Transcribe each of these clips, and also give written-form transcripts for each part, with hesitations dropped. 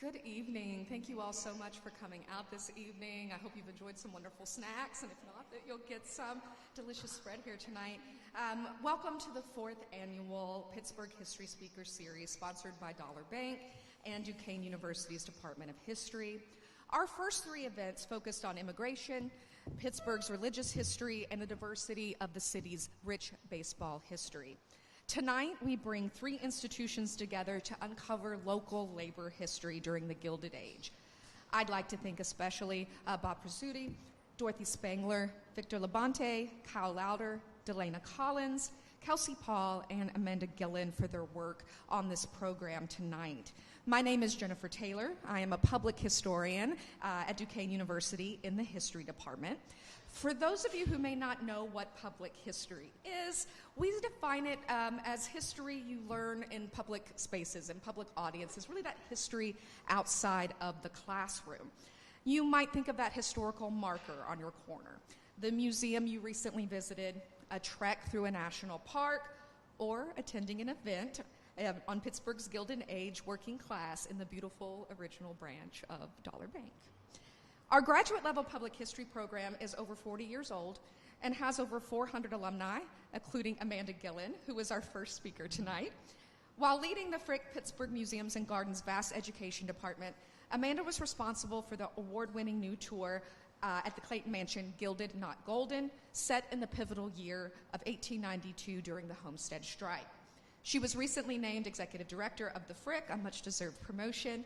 Good evening. Thank you all so much for coming out this evening. I hope you've enjoyed some wonderful snacks, and if not, that you'll get some delicious spread here tonight. Welcome to the fourth annual Pittsburgh History Speaker Series, sponsored by Dollar.Bank and Duquesne University's Department of History. Our first three events focused on immigration, Pittsburgh's religious history, and the diversity of the city's rich baseball history. Tonight, we bring three institutions together to uncover local labor history during the Gilded-Age. I'd like to thank especially Bob Prizzuti, Dorothy Spangler, Victor Labonte, Kyle Lauder, Delana Collins, Kelsey Paul, and Amanda Gillen for their work on this program tonight. My name is Jennifer Taylor. I am a public historian at Duquesne University in the history department. For those of you who may not know what public history is, we define it as history you learn in public spaces and public audiences, really that history outside of the classroom. You might think of that historical marker on your corner, the museum you recently visited, a trek through a national park, or attending an event on Pittsburgh's Gilded-Age working class in the beautiful original branch of Dollar.Bank. Our graduate-level public history program is over 40 years old and has over 400 alumni, including Amanda Gillen, who is our first speaker tonight. While leading the Frick Pittsburgh Museums and Gardens' vast education department, Amanda was responsible for the award-winning new tour at the Clayton Mansion, Gilded, Not Golden, set in the pivotal year of 1892 during the Homestead Strike. She was recently named executive director of the Frick, a much-deserved promotion.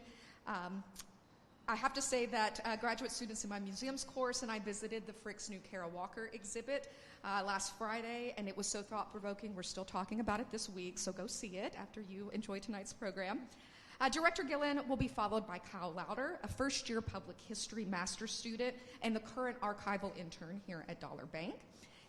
I have to say that graduate students in my museums course and I visited the Frick's new Kara Walker exhibit last Friday, and it was so thought-provoking. We're still talking about it this week, so go see it after you enjoy tonight's program. Director Gillen will be followed by Kyle Lauder, a first-year public history master's student and the current archival intern here at Dollar.Bank.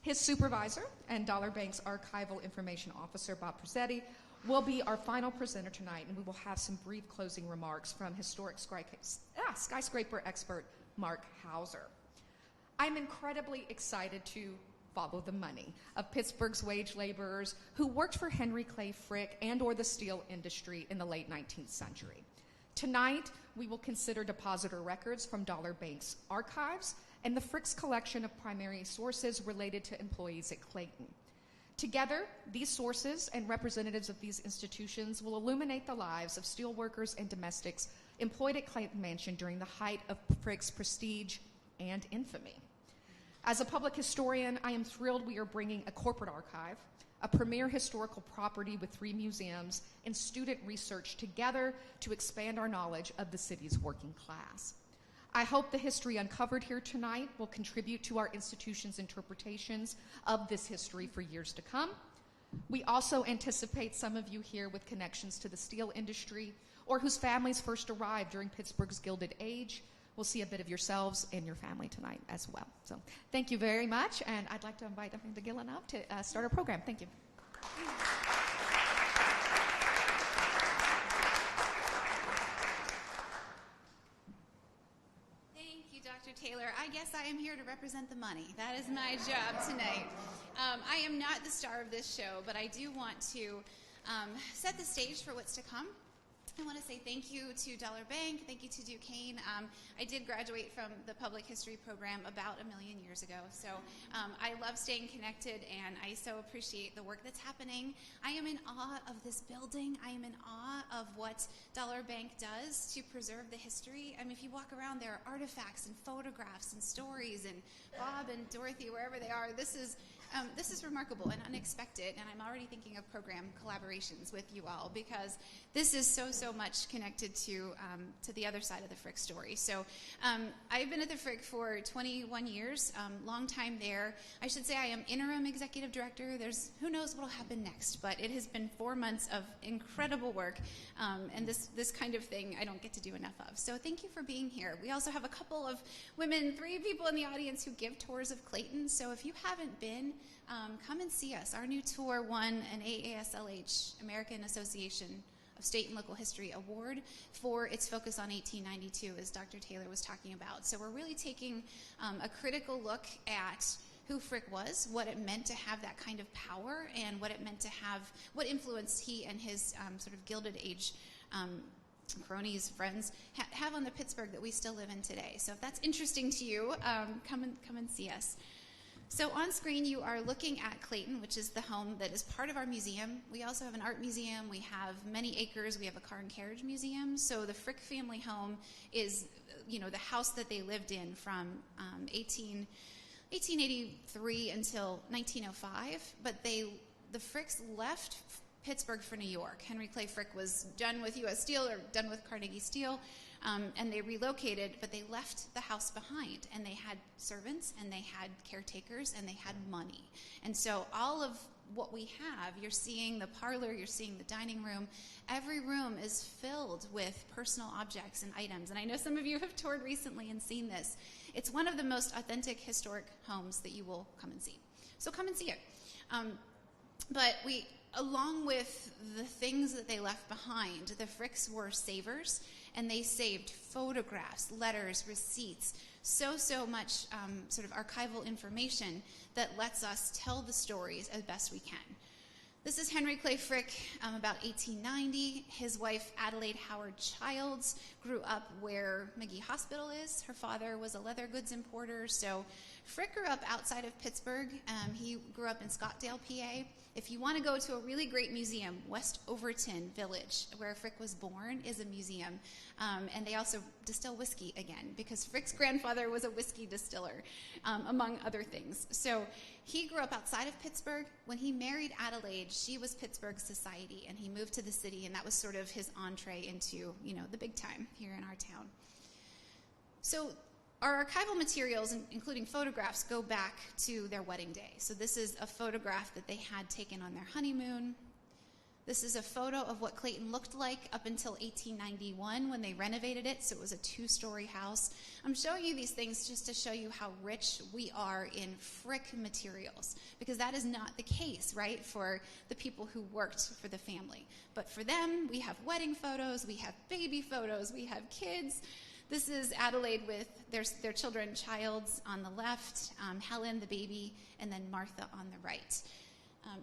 His supervisor and Dollar.Bank's archival information officer, Bob Prizzuti, will be our final presenter tonight, and we will have some brief closing remarks from historic skyscraper expert Mark Hauser. I'm incredibly excited to follow the money of Pittsburgh's wage laborers who worked for Henry Clay Frick and or the steel industry in the late 19th century. Tonight, we will consider depositor records from Dollar.Bank's archives and the Frick's collection of primary sources related to employees at Clayton. Together, these sources and representatives of these institutions will illuminate the lives of steelworkers and domestics employed at Clayton Mansion during the height of Frick's prestige and infamy. As a public historian, I am thrilled we are bringing a corporate archive, a premier historical property with 3 museums, and student research together to expand our knowledge of the city's working class. I hope the history uncovered here tonight will contribute to our institution's interpretations of this history for years to come. We also anticipate some of you here with connections to the steel industry or whose families first arrived during Pittsburgh's Gilded Age. We'll see a bit of yourselves and your family tonight as well. So thank you very much, and I'd like to invite Amanda Gillen up to start our program. Thank you. Dr. Taylor, I guess I am here to represent the money. That is my job tonight. I am not the star of this show, but I do want to set the stage for what's to come. I want to say thank you to Dollar.Bank, thank you to Duquesne. I did graduate from the public history program about 1 million years ago, so I love staying connected, and I so appreciate the work that's happening. I am in awe of this building. I am in awe of what Dollar.Bank does to preserve the history. I mean, if you walk around, there are artifacts and photographs and stories, and Bob and Dorothy, wherever they are, this is remarkable and unexpected, and I'm already thinking of program collaborations with you all because this is so much connected to the other side of the Frick story. So I've been at the Frick for 21 years, long time there. I should say I am interim executive director. Who knows what will happen next, but it has been 4 months of incredible work, and this kind of thing I don't get to do enough of. So thank you for being here. We also have a couple of women, 3 people in the audience who give tours of Clayton, so if you haven't been, come and see us. Our new tour won an AASLH, American Association of State and Local History Award for its focus on 1892, as Dr. Taylor was talking about. So we're really taking a critical look at who Frick was, what it meant to have that kind of power, and what it meant to have, what influence he and his sort of Gilded Age cronies, friends, have on the Pittsburgh that we still live in today. So if that's interesting to you, come and see us. So on screen, you are looking at Clayton, which is the home that is part of our museum. We also have an art museum. We have many acres. We have a car and carriage museum. So the Frick family home is, the house that they lived in from 1883 until 1905. But the Fricks left Pittsburgh for New York. Henry Clay Frick was done with U.S. Steel or done with Carnegie Steel. And they relocated, but they left the house behind. And they had servants, and they had caretakers, and they had money. And so all of what we have, you're seeing the parlor, you're seeing the dining room. Every room is filled with personal objects and items. And I know some of you have toured recently and seen this. It's one of the most authentic historic homes that you will come and see. So come and see it. But along with the things that they left behind, the Fricks were savers, and they saved photographs, letters, receipts, so much sort of archival information that lets us tell the stories as best we can. This is Henry Clay Frick, about 1890. His wife, Adelaide Howard Childs, grew up where McGee Hospital is. Her father was a leather goods importer, so Frick grew up outside of Pittsburgh. He grew up in Scottdale, PA. If you want to go to a really great museum, West Overton Village, where Frick was born, is a museum. And they also distill whiskey again, because Frick's grandfather was a whiskey distiller, among other things. So he grew up outside of Pittsburgh. When he married Adelaide, she was Pittsburgh society, and he moved to the city, and that was sort of his entree into, the big time here in our town. So our archival materials, including photographs, go back to their wedding day. So this is a photograph that they had taken on their honeymoon. This is a photo of what Clayton looked like up until 1891 when they renovated it, so it was a 2-story house. I'm showing you these things just to show you how rich we are in Frick materials, because that is not the case, right, for the people who worked for the family. But for them, we have wedding photos, we have baby photos, we have kids. This is Adelaide with their children, Childs on the left, Helen, the baby, and then Martha on the right.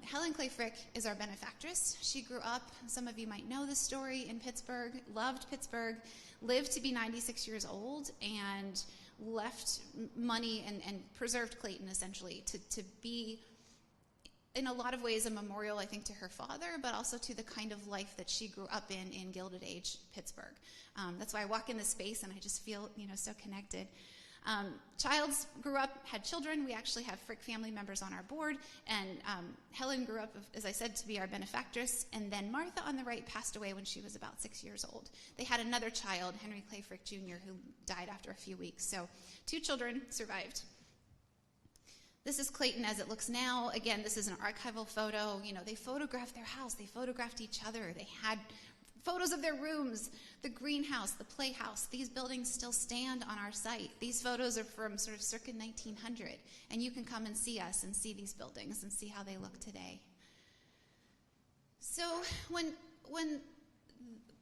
Helen Clay Frick is our benefactress. She grew up, some of you might know this story, in Pittsburgh, loved Pittsburgh, lived to be 96 years old, and left money and preserved Clayton, essentially, to be, in a lot of ways, a memorial, I think, to her father, but also to the kind of life that she grew up in Gilded-Age Pittsburgh. That's why I walk in this space, and I just feel, so connected. Childs grew up, had children. We actually have Frick family members on our board, and Helen grew up, as I said, to be our benefactress, and then Martha on the right passed away when she was about 6 years old. They had another child, Henry Clay Frick Jr., who died after a few weeks, so 2 children survived. This is Clayton as it looks now. Again, this is an archival photo. They photographed their house. They photographed each other. They had photos of their rooms, the greenhouse, the playhouse. These buildings still stand on our site. These photos are from sort of circa 1900, and you can come and see us and see these buildings and see how they look today. So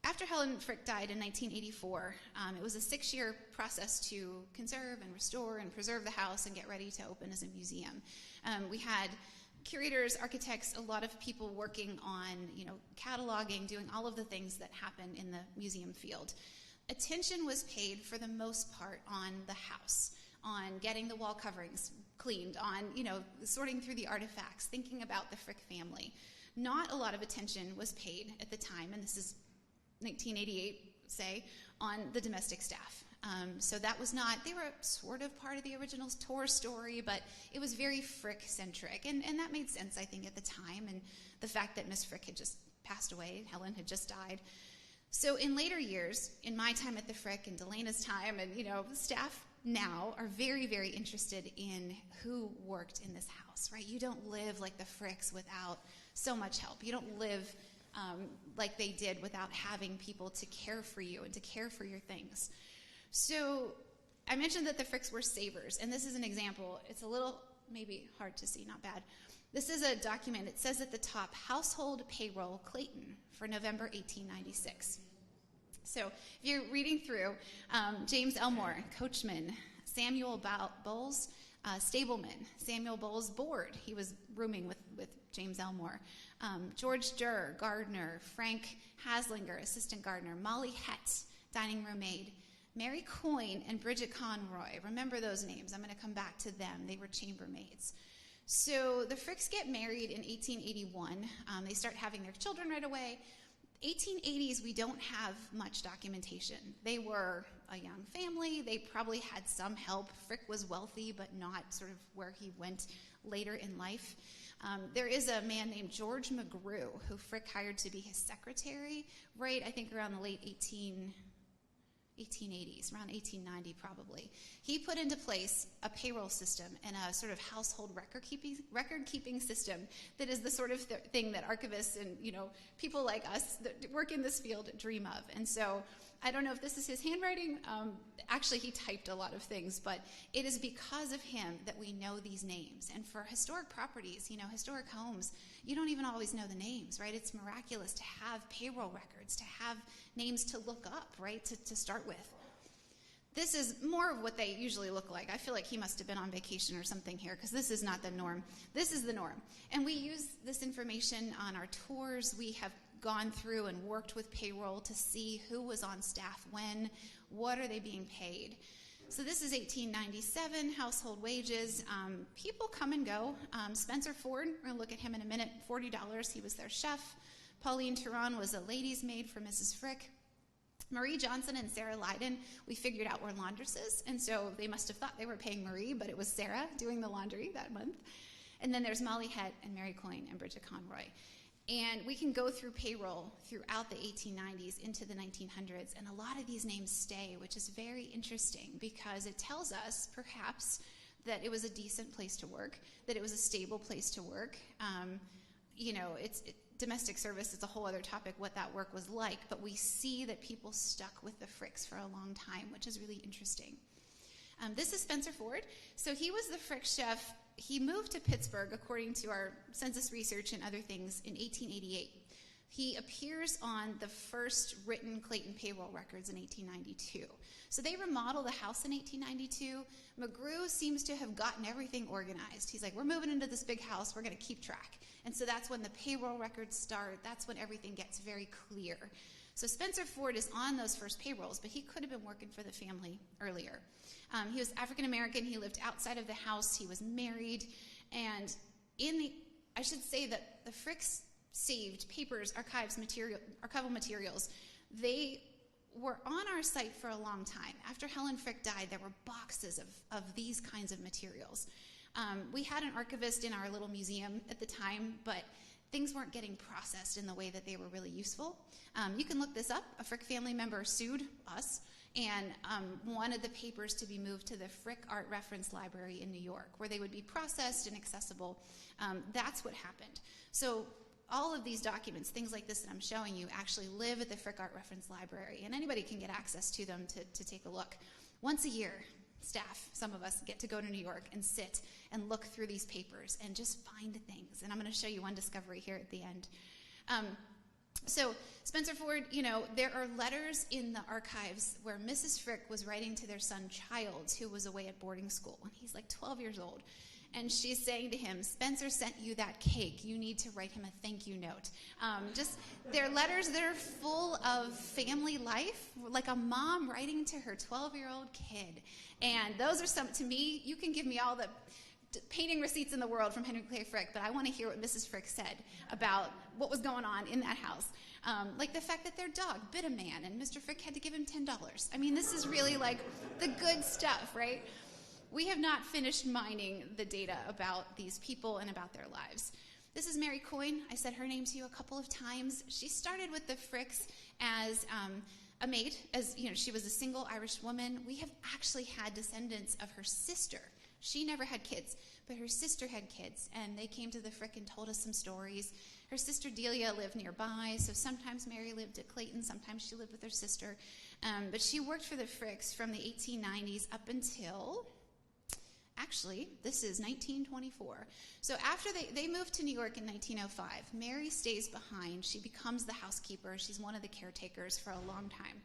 after Helen Frick died in 1984, it was a 6-year process to conserve and restore and preserve the house and get ready to open as a museum. We had curators, architects, a lot of people working on, cataloging, doing all of the things that happen in the museum field. Attention was paid for the most part on the house, on getting the wall coverings cleaned, on, sorting through the artifacts, thinking about the Frick family. Not a lot of attention was paid at the time, and this is 1988, say, on the domestic staff. So that was not, they were sort of part of the original tour story, but it was very Frick-centric, and that made sense, I think, at the time, and the fact that Miss Frick had just passed away, Helen had just died. So in later years, in my time at the Frick and Delena's time, and, staff now are very, very interested in who worked in this house, right? You don't live like the Fricks without so much help. You don't live like they did without having people to care for you and to care for your things. So I mentioned that the Fricks were savers, and this is an example. It's a little maybe hard to see, not bad. This is a document. It says at the top, Household Payroll Clayton for November 1896. So if you're reading through, James Elmore, coachman, Samuel Bowles, stableman, Samuel Bowles, board. He was rooming with James Elmore. George Durr, gardener. Frank Haslinger, assistant gardener. Molly Hett, dining room maid. Mary Coyne and Bridget Conroy. Remember those names. I'm going to come back to them. They were chambermaids. So the Fricks get married in 1881. They start having their children right away. 1880s, we don't have much documentation. They were a young family. They probably had some help. Frick was wealthy, but not sort of where he went later in life. There is a man named George McGrew who Frick hired to be his secretary, right, I think around the late 1880s, around 1890 probably. He put into place a payroll system and a sort of household record-keeping system that is the sort of thing that archivists and, people like us that work in this field dream of. And so I don't know if this is his handwriting. Actually, he typed a lot of things, but it is because of him that we know these names. And for historic properties, historic homes, you don't even always know the names, right? It's miraculous to have payroll records, to have names to look up, right, to start with. This is more of what they usually look like. I feel like he must have been on vacation or something here, because this is not the norm. This is the norm. And we use this information on our tours. We have gone through and worked with payroll to see who was on staff when, what are they being paid. So this is 1897, household wages. People come and go. Spencer Ford, we're going to look at him in a minute, $40, he was their chef. Pauline Turon was a lady's maid for Mrs. Frick. Marie Johnson and Sarah Lydon, we figured out were laundresses, and so they must have thought they were paying Marie, but it was Sarah doing the laundry that month. And then there's Molly Hett and Mary Coyne and Bridget Conroy. And we can go through payroll throughout the 1890s into the 1900s, and a lot of these names stay, which is very interesting because it tells us, perhaps, that it was a decent place to work, that it was a stable place to work. Domestic service is a whole other topic, what that work was like, but we see that people stuck with the Fricks for a long time, which is really interesting. This is Spencer Ford. So he was the Frick chef. He moved to Pittsburgh, according to our census research and other things, in 1888. He appears on the first written Clayton payroll records in 1892. So they remodel the house in 1892. McGrew seems to have gotten everything organized. He's like, we're moving into this big house. We're going to keep track. And so that's when the payroll records start. That's when everything gets very clear. So Spencer Ford is on those first payrolls, but he could have been working for the family earlier. He was African-American. He lived outside of the house. He was married. And I should say that the Fricks saved papers, archival materials. They were on our site for a long time. After Helen Frick died, there were boxes of these kinds of materials. We had an archivist in our little museum at the time, but things weren't getting processed in the way that they were really useful. You can look this up. A Frick family member sued us and wanted the papers to be moved to the Frick Art Reference Library in New York, where they would be processed and accessible. That's what happened. So all of these documents, things like this that I'm showing you, actually live at the Frick Art Reference Library, and anybody can get access to them to take a look. Once a year, staff, some of us, get to go to New York and sit and look through these papers and just find things. And I'm going to show you one discovery here at the end. So Spencer Ford, there are letters in the archives where Mrs. Frick was writing to their son Childs, who was away at boarding school, and he's like 12 years old. And she's saying to him, Spencer sent you that cake. You need to write him a thank you note. They're letters that are full of family life, like a mom writing to her 12-year-old kid. And those are some, to me, you can give me all the painting receipts in the world from Henry Clay Frick, but I want to hear what Mrs. Frick said about what was going on in that house. Like the fact that their dog bit a man and Mr. Frick had to give him $10. I mean, this is really like the good stuff, right? We have not finished mining the data about these people and about their lives. This is Mary Coyne. I said her name to you a couple of times. She started with the Fricks as a maid, she was a single Irish woman. We have actually had descendants of her sister. She never had kids, but her sister had kids, and they came to the Frick and told us some stories. Her sister Delia lived nearby, so sometimes Mary lived at Clayton, sometimes she lived with her sister. But she worked for the Fricks from the 1890s up until... Actually, this is 1924. So after they moved to New York in 1905, Mary stays behind. She becomes the housekeeper. She's one of the caretakers for a long time.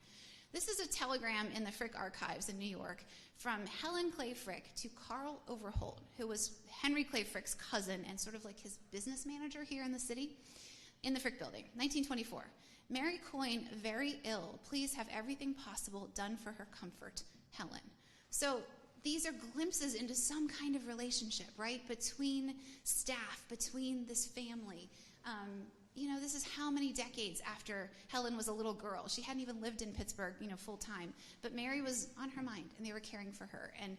This is a telegram in the Frick archives in New York from Helen Clay Frick to Carl Overholt, who was Henry Clay Frick's cousin and sort of like his business manager here in the city, in the Frick building, 1924. Mary Coyne, very ill. Please have everything possible done for her comfort. Helen. So these are glimpses into some kind of relationship, right, between staff, between this family. This is how many decades after Helen was a little girl. She hadn't even lived in Pittsburgh, full time. But Mary was on her mind, and they were caring for her. And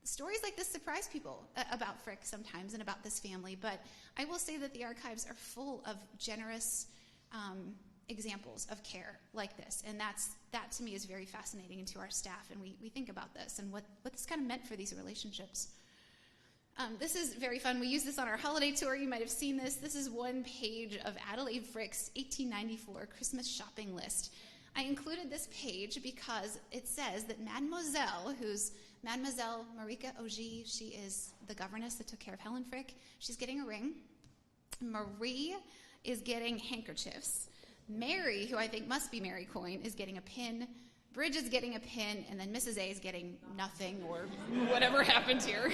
stories like this surprise people about Frick sometimes and about this family. But I will say that the archives are full of generous examples of care like this. And that to me is very fascinating, and to our staff. And we think about this and what this kind of meant for these relationships. This is very fun. We use this on our holiday tour. You might have seen this. This is one page of Adelaide Frick's 1894 Christmas shopping list. I included this page because it says that Mademoiselle, who's Mademoiselle Marika Ogier, she is the governess that took care of Helen Frick, she's getting a ring. Marie is getting handkerchiefs. Mary, who I think must be Mary Coyne, is getting a pin. Bridget's getting a pin, and then Mrs. A is getting nothing, or whatever happened here.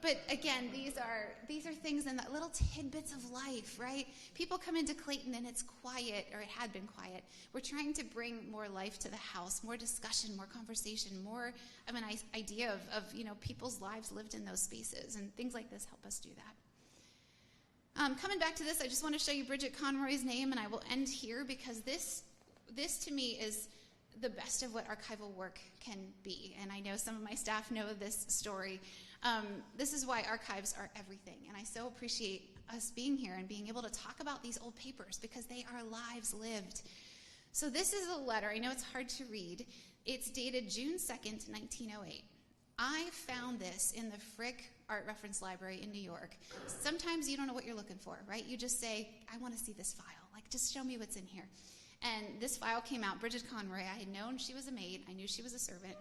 But again, these are things in the little tidbits of life, right? People come into Clayton and it's quiet, or it had been quiet. We're trying to bring more life to the house, more discussion, more conversation, more of an idea of people's lives lived in those spaces, and things like this help us do that. Coming back to this, I just want to show you Bridget Conroy's name, and I will end here because this to me is the best of what archival work can be. And I know some of my staff know this story. This is why archives are everything. And I so appreciate us being here and being able to talk about these old papers because they are lives lived. So this is a letter. I know it's hard to read. It's dated June 2nd, 1908. I found this in the Frick Art Reference Library in New York. Sometimes you don't know what you're looking for, right? You just say, I want to see this file. Like, just show me what's in here. And this file came out. Bridget Conroy, I had known she was a maid. I knew she was a servant.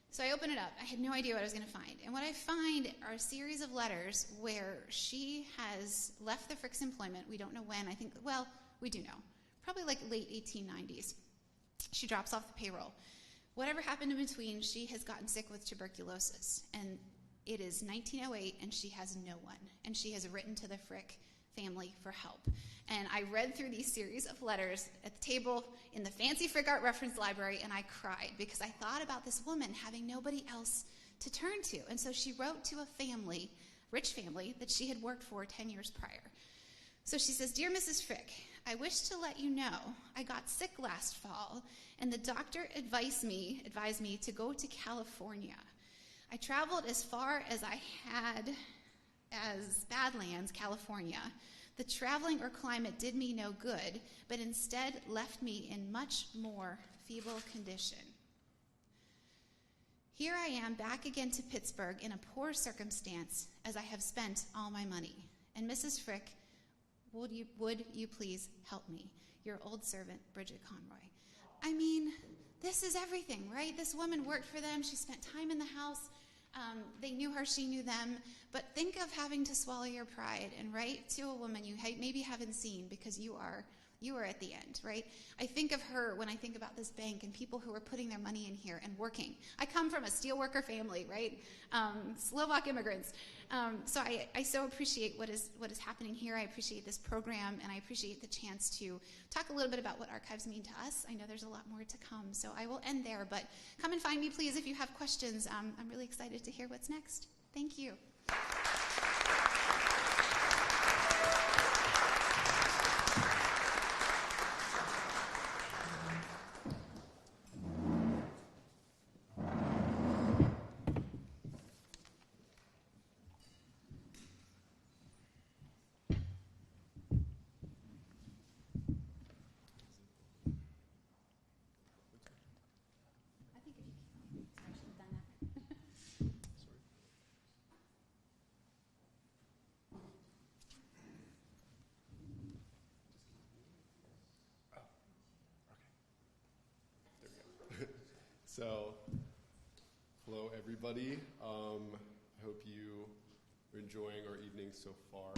So I opened it up. I had no idea what I was going to find. And what I find are a series of letters where she has left the Frick's employment. We don't know when. We do know. Probably like late 1890s. She drops off the payroll. Whatever happened in between, she has gotten sick with tuberculosis. And it is 1908, and she has no one. And she has written to the Frick family for help. And I read through these series of letters at the table in the fancy Frick Art Reference Library, and I cried because I thought about this woman having nobody else to turn to. And so she wrote to a family, rich family, that she had worked for 10 years prior. So she says, Dear Mrs. Frick, I wish to let you know I got sick last fall, and the doctor advised me to go to California. I traveled as far as I had as Badlands, California. The traveling or climate did me no good, but instead left me in much more feeble condition. Here I am back again to Pittsburgh in a poor circumstance, as I have spent all my money. And Mrs. Frick, would you please help me? Your old servant, Bridget Conroy. I mean, this is everything, right? This woman worked for them. She spent time in the house. They knew her, she knew them. But think of having to swallow your pride and write to a woman you maybe haven't seen because you are at the end, right? I think of her when I think about this bank and people who are putting their money in here and working. I come from a steelworker family, right? Slovak immigrants. So I so appreciate what is happening here. I appreciate this program, and I appreciate the chance to talk a little bit about what archives mean to us. I know there's a lot more to come, so I will end there. But come and find me, please, if you have questions. I'm really excited to hear what's next. Thank you. So, hello everybody. I hope you are enjoying our evening so far.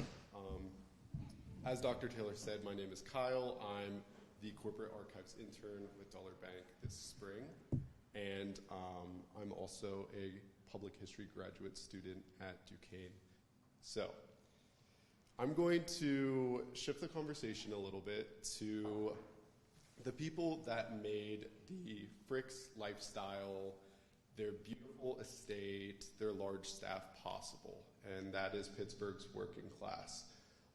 As Dr. Taylor said, my name is Kyle. I'm the Corporate Archives intern with Dollar.Bank this spring, and I'm also a public history graduate student at Duquesne. So I'm going to shift the conversation a little bit to the people that made the Frick's lifestyle, their beautiful estate, their large staff possible, and that is Pittsburgh's working class.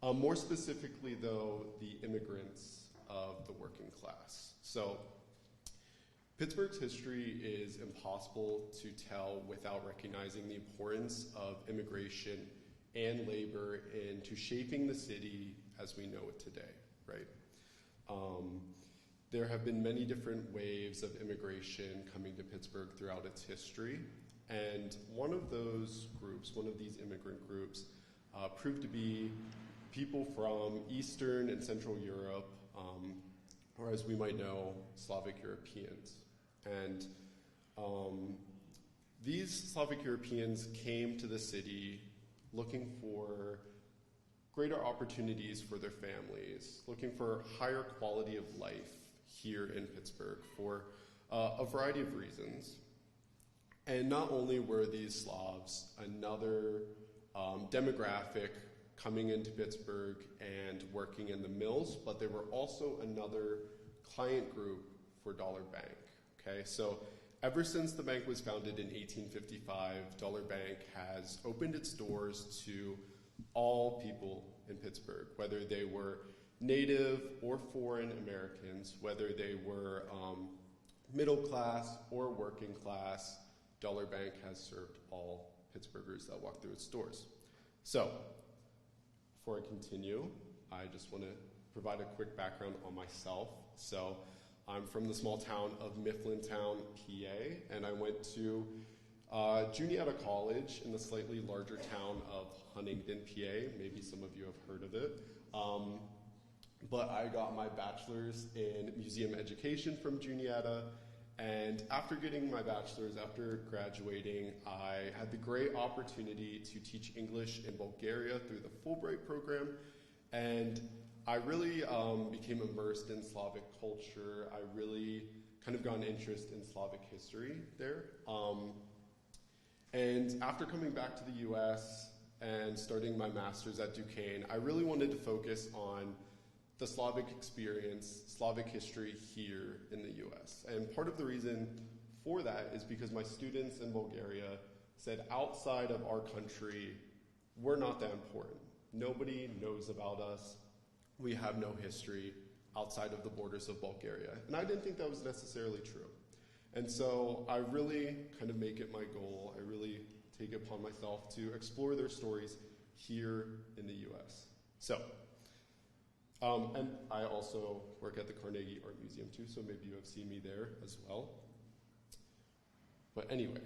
More specifically, though, the immigrants of the working class. So Pittsburgh's history is impossible to tell without recognizing the importance of immigration and labor into shaping the city as we know it today, right? There have been many different waves of immigration coming to Pittsburgh throughout its history, and one of those groups, one of these immigrant groups, proved to be people from Eastern and Central Europe, or as we might know, Slavic Europeans. And these Slavic Europeans came to the city looking for greater opportunities for their families, looking for higher quality of life here in Pittsburgh for a variety of reasons. And not only were these Slavs another demographic coming into Pittsburgh and working in the mills, but they were also another client group for Dollar.Bank. Okay, so ever since the bank was founded in 1855, Dollar.Bank has opened its doors to all people in Pittsburgh, whether they were Native or foreign Americans, whether they were middle class or working class. Dollar.Bank has served all Pittsburghers that walk through its doors. So, before I continue, I just want to provide a quick background on myself. So, I'm from the small town of Mifflintown, PA, and I went to Juniata College in the slightly larger town of Huntingdon, PA. Maybe some of you have heard of it. But I got my bachelor's in museum education from Juniata, and after getting my bachelor's, after graduating, I had the great opportunity to teach English in Bulgaria through the Fulbright program, and I really became immersed in Slavic culture. I really kind of got an interest in Slavic history there. And after coming back to the US and starting my master's at Duquesne, I really wanted to focus on the Slavic experience, Slavic history here in the US. And part of the reason for that is because my students in Bulgaria said outside of our country, we're not that important. Nobody knows about us. We have no history outside of the borders of Bulgaria. And I didn't think that was necessarily true. And so I really kind of make it my goal, I really take it upon myself to explore their stories here in the US. So, and I also work at the Carnegie Art Museum too, so maybe you have seen me there as well. But anyway,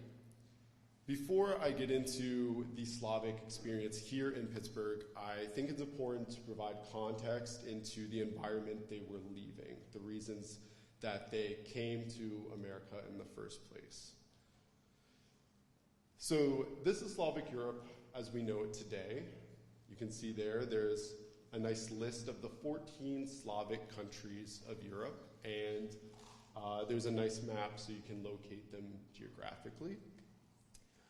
before I get into the Slavic experience here in Pittsburgh, I think it's important to provide context into the environment they were leaving, the reasons that they came to America in the first place. So this is Slavic Europe as we know it today. You can see there's a nice list of the 14 Slavic countries of Europe, and there's a nice map so you can locate them geographically.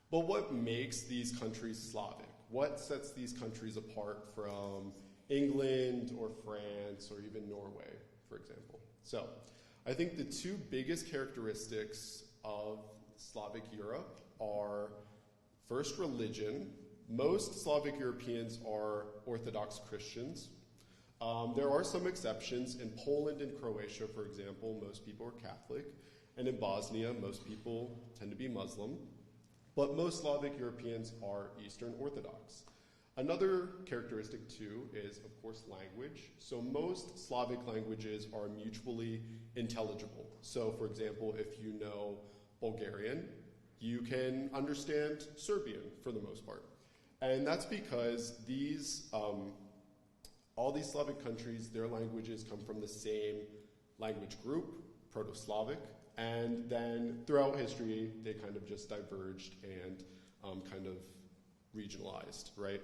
But what makes these countries Slavic? What sets these countries apart from England or France or even Norway, for example? So I think the two biggest characteristics of Slavic Europe are, first, religion. Most Slavic Europeans are Orthodox Christians. There are some exceptions. In Poland and Croatia, for example, most people are Catholic. And in Bosnia, most people tend to be Muslim. But most Slavic Europeans are Eastern Orthodox. Another characteristic, too, is, of course, language. So most Slavic languages are mutually intelligible. So, for example, if you know Bulgarian, you can understand Serbian for the most part. And that's because these, all these Slavic countries, their languages come from the same language group, Proto-Slavic, and then throughout history, they kind of just diverged and kind of regionalized, right?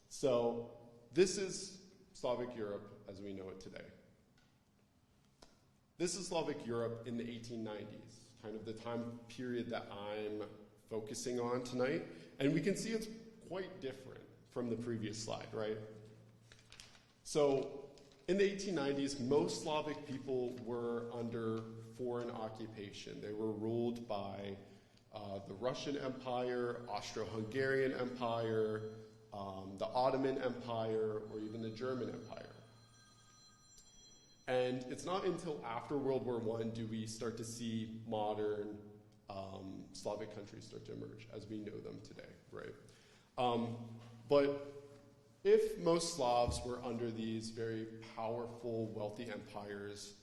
So this is Slavic Europe as we know it today. This is Slavic Europe in the 1890s, kind of the time period that I'm focusing on tonight. And we can see it's quite different from the previous slide, right? So in the 1890s, most Slavic people were under foreign occupation. They were ruled by the Russian Empire, Austro-Hungarian Empire, the Ottoman Empire, or even the German Empire. And it's not until after World War I do we start to see modern Slavic countries start to emerge as we know them today, right? But if most Slavs were under these very powerful, wealthy empires,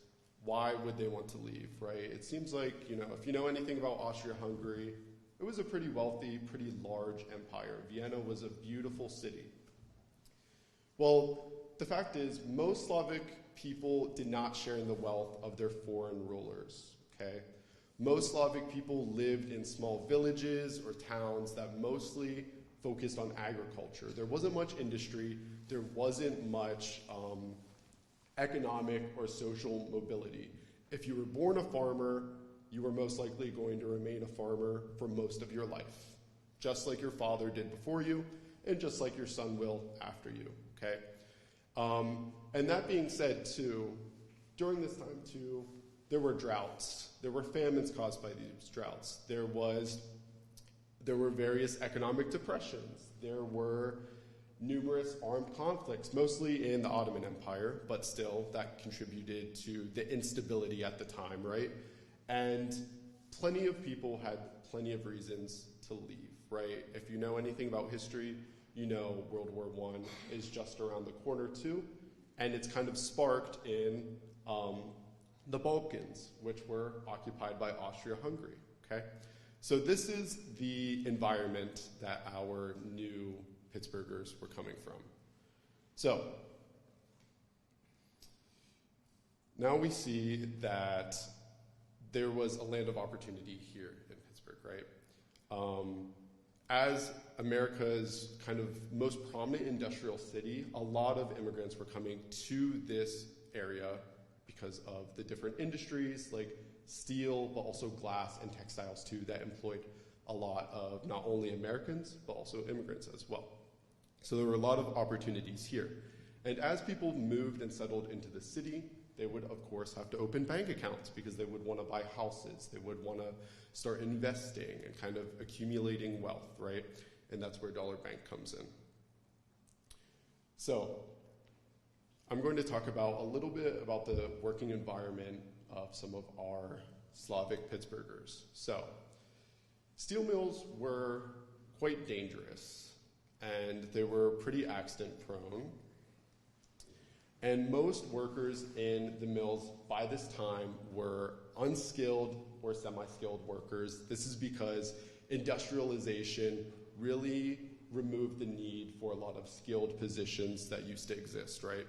why would they want to leave, right? It seems like, if you know anything about Austria-Hungary, it was a pretty wealthy, pretty large empire. Vienna was a beautiful city. Well, the fact is, most Slavic people did not share in the wealth of their foreign rulers, okay? Most Slavic people lived in small villages or towns that mostly focused on agriculture. There wasn't much industry. There wasn't much economic or social mobility. If you were born a farmer, you were most likely going to remain a farmer for most of your life, just like your father did before you, and just like your son will after you, okay? And that being said, too, during this time, too, there were droughts. There were famines caused by these droughts. There were various economic depressions. There were numerous armed conflicts, mostly in the Ottoman Empire, but still that contributed to the instability at the time, right? And plenty of people had plenty of reasons to leave, right? If you know anything about history, you know World War I is just around the corner too, and it's kind of sparked in the Balkans, which were occupied by Austria-Hungary, okay? So this is the environment that our new Pittsburghers were coming from. So now we see that there was a land of opportunity here in Pittsburgh, right? As America's kind of most prominent industrial city, a lot of immigrants were coming to this area because of the different industries like steel, but also glass and textiles too, that employed a lot of not only Americans, but also immigrants as well. So there were a lot of opportunities here. And as people moved and settled into the city, they would, of course, have to open bank accounts because they would want to buy houses. They would want to start investing and kind of accumulating wealth, right? And that's where Dollar.Bank comes in. So I'm going to talk about a little bit about the working environment of some of our Slavic Pittsburghers. So steel mills were quite dangerous, and they were pretty accident prone. And most workers in the mills by this time were unskilled or semi-skilled workers. This is because industrialization really removed the need for a lot of skilled positions that used to exist, right?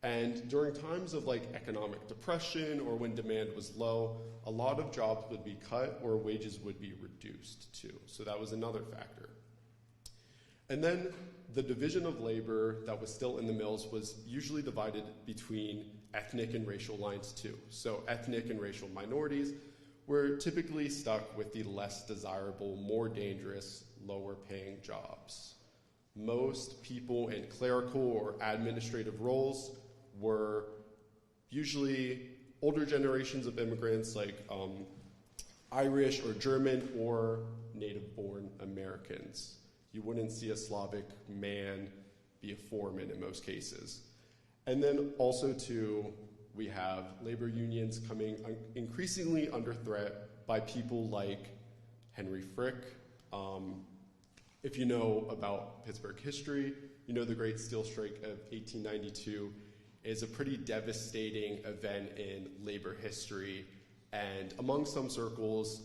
And during times of like economic depression or when demand was low, a lot of jobs would be cut or wages would be reduced too. So that was another factor. And then the division of labor that was still in the mills was usually divided between ethnic and racial lines too. So ethnic and racial minorities were typically stuck with the less desirable, more dangerous, lower paying jobs. Most people in clerical or administrative roles were usually older generations of immigrants like Irish or German or native-born Americans. You wouldn't see a Slavic man be a foreman in most cases. And then also too, we have labor unions coming increasingly under threat by people like Henry Frick. If you know about Pittsburgh history, you know the Great Steel Strike of 1892 is a pretty devastating event in labor history. And among some circles,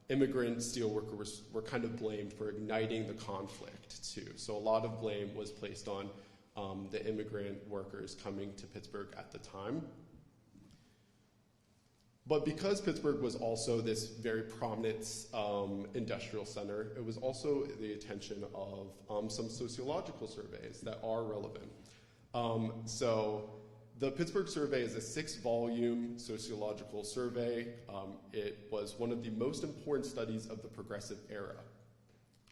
immigrant steelworkers were kind of blamed for igniting the conflict too. So a lot of blame was placed on the immigrant workers coming to Pittsburgh at the time. But because Pittsburgh was also this very prominent industrial center, it was also the attention of some sociological surveys that are relevant. So The Pittsburgh survey is a 6-volume sociological survey. It was one of the most important studies of the progressive era.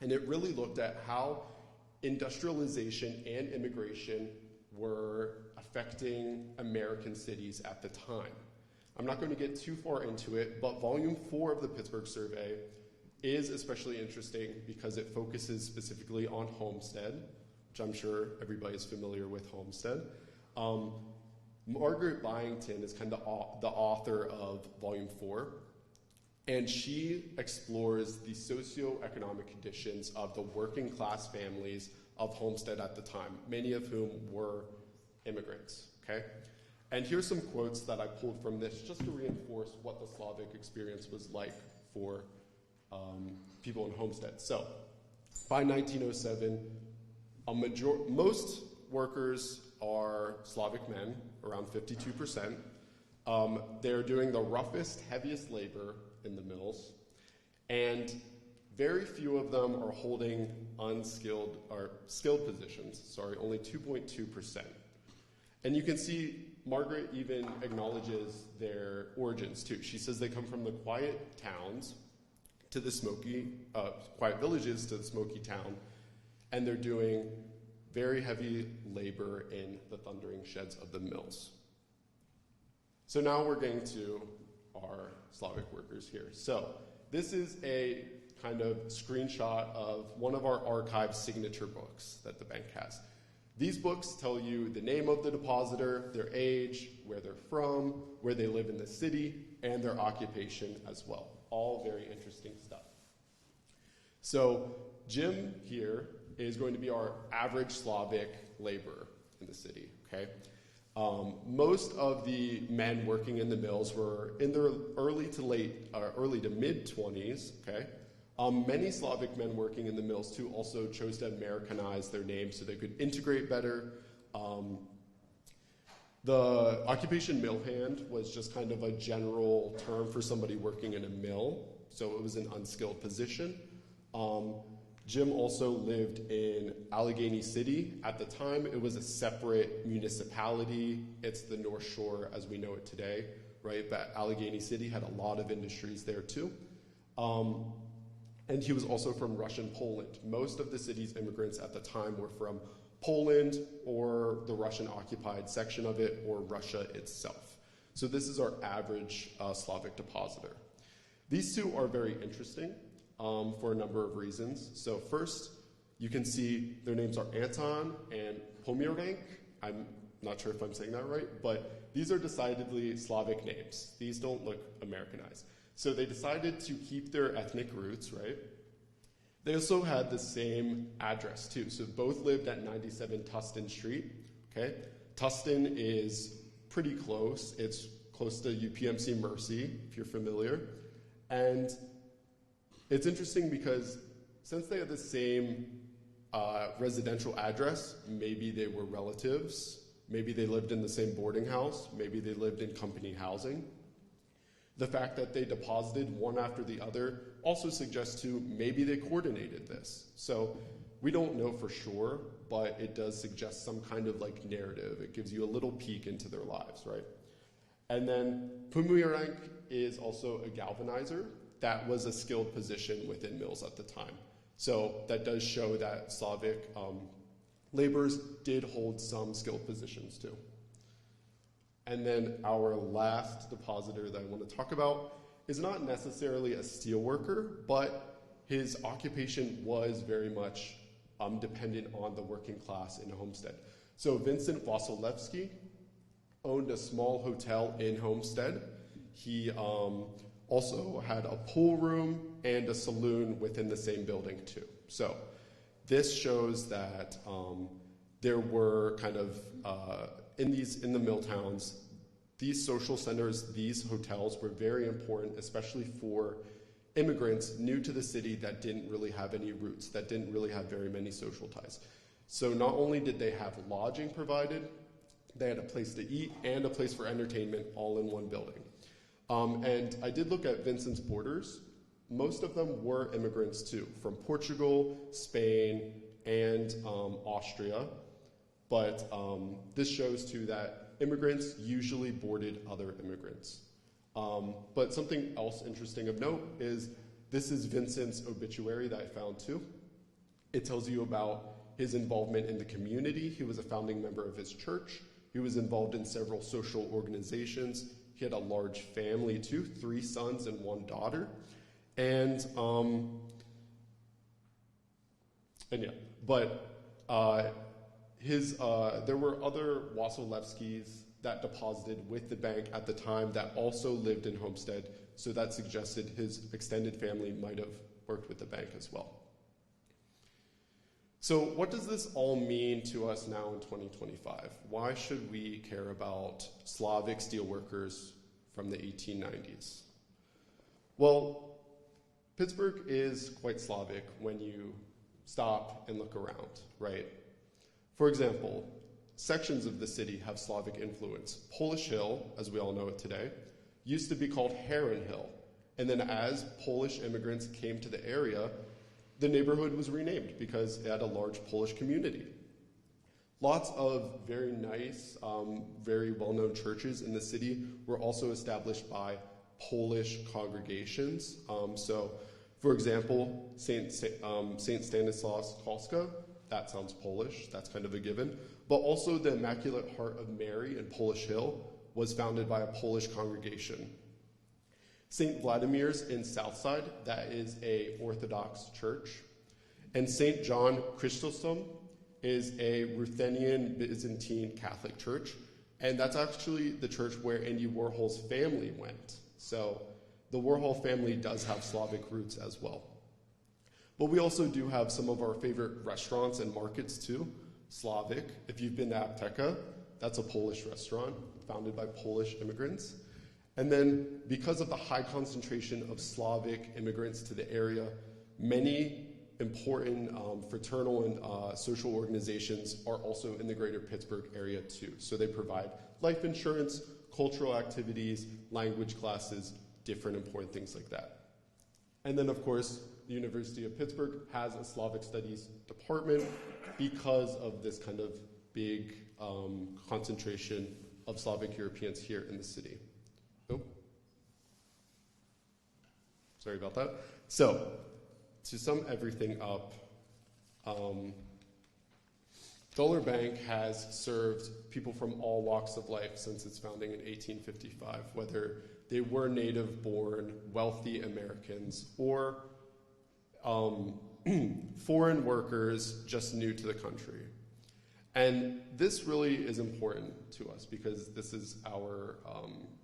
And it really looked at how industrialization and immigration were affecting American cities at the time. I'm not going to get too far into it, but volume 4 of the Pittsburgh survey is especially interesting because it focuses specifically on Homestead, which I'm sure everybody's familiar with Homestead. Margaret Byington is kind of the author of volume 4, and she explores the socioeconomic conditions of the working class families of Homestead at the time, many of whom were immigrants, okay? And here's some quotes that I pulled from this just to reinforce what the Slavic experience was like for people in Homestead. So, by 1907, most workers are Slavic men, around 52%. They're doing the roughest, heaviest labor in the mills, and very few of them are holding unskilled or skilled positions. Sorry, only 2.2%. And you can see Margaret even acknowledges their origins too. She says they come from the quiet towns to the quiet villages to the smoky town, and they're doing very heavy labor in the thundering sheds of the mills. So now we're getting to our Slavic workers here. So this is a kind of screenshot of one of our archive signature books that the bank has. These books tell you the name of the depositor, their age, where they're from, where they live in the city, and their occupation as well. All very interesting stuff. So Jim here is going to be our average Slavic laborer in the city, okay? Most of the men working in the mills were in their early to mid-20s, okay? Many Slavic men working in the mills, too, also chose to Americanize their names so they could integrate better. The occupation mill hand was just kind of a general term for somebody working in a mill, so it was an unskilled position. Jim also lived in Allegheny City. At the time, it was a separate municipality. It's the North Shore as we know it today, right? But Allegheny City had a lot of industries there, too. And he was also from Russian Poland. Most of the city's immigrants at the time were from Poland or the Russian-occupied section of it or Russia itself. So this is our average Slavic depositor. These two are very interesting for a number of reasons. So first, you can see their names are Anton and Pomirank. I'm not sure if I'm saying that right, but these are decidedly Slavic names. These don't look Americanized. So they decided to keep their ethnic roots, right? They also had the same address, too. So both lived at 97 Tustin Street, okay? Tustin is pretty close. It's close to UPMC Mercy, if you're familiar. And it's interesting because since they had the same residential address, maybe they were relatives, maybe they lived in the same boarding house, maybe they lived in company housing. The fact that they deposited one after the other also suggests to maybe they coordinated this. So we don't know for sure, but it does suggest some kind of like narrative. It gives you a little peek into their lives, right? And then Pomirank is also a galvanizer. That was a skilled position within mills at the time. So that does show that Slavic laborers did hold some skilled positions too. And then our last depositor that I want to talk about is not necessarily a steel worker, but his occupation was very much dependent on the working class in Homestead. So Vincent Vasilevsky owned a small hotel in Homestead. He also had a pool room and a saloon within the same building too. So this shows that there were kind of in the mill towns, these social centers, these hotels were very important, especially for immigrants new to the city that didn't really have any roots, that didn't really have very many social ties. So not only did they have lodging provided, they had a place to eat and a place for entertainment all in one building. And I did look at Vincent's borders. Most of them were immigrants too, from Portugal, Spain, and Austria. But this shows too that immigrants usually boarded other immigrants. But something else interesting of note is this is Vincent's obituary that I found too. It tells you about his involvement in the community. He was a founding member of his church. He was involved in several social organizations. He had a large family too, 3 sons and 1 daughter. There were other Wasilewskis that deposited with the bank at the time that also lived in Homestead, so that suggested his extended family might have worked with the bank as well. So what does this all mean to us now in 2025? Why should we care about Slavic steelworkers from the 1890s? Well, Pittsburgh is quite Slavic when you stop and look around, right? For example, sections of the city have Slavic influence. Polish Hill, as we all know it today, used to be called Heron Hill. And then as Polish immigrants came to the area, the neighborhood was renamed because it had a large Polish community. Lots of very nice, very well-known churches in the city were also established by Polish congregations. For example, Saint Stanislaus Kolska, that sounds Polish, that's kind of a given. But also the Immaculate Heart of Mary in Polish Hill was founded by a Polish congregation. St. Vladimir's in Southside, that is a Orthodox church. And St. John Chrysostom is a Ruthenian Byzantine Catholic church. And that's actually the church where Andy Warhol's family went. So the Warhol family does have Slavic roots as well. But we also do have some of our favorite restaurants and markets too. Slavic, if you've been to Apteka, that's a Polish restaurant founded by Polish immigrants. And then because of the high concentration of Slavic immigrants to the area, many important fraternal and social organizations are also in the greater Pittsburgh area too. So they provide life insurance, cultural activities, language classes, different important things like that. And then of course, the University of Pittsburgh has a Slavic Studies department because of this kind of big concentration of Slavic Europeans here in the city. Oh, sorry about that. So, to sum everything up, Dollar.Bank has served people from all walks of life since its founding in 1855, whether they were native-born, wealthy Americans, or foreign workers just new to the country. And this really is important to us because this is our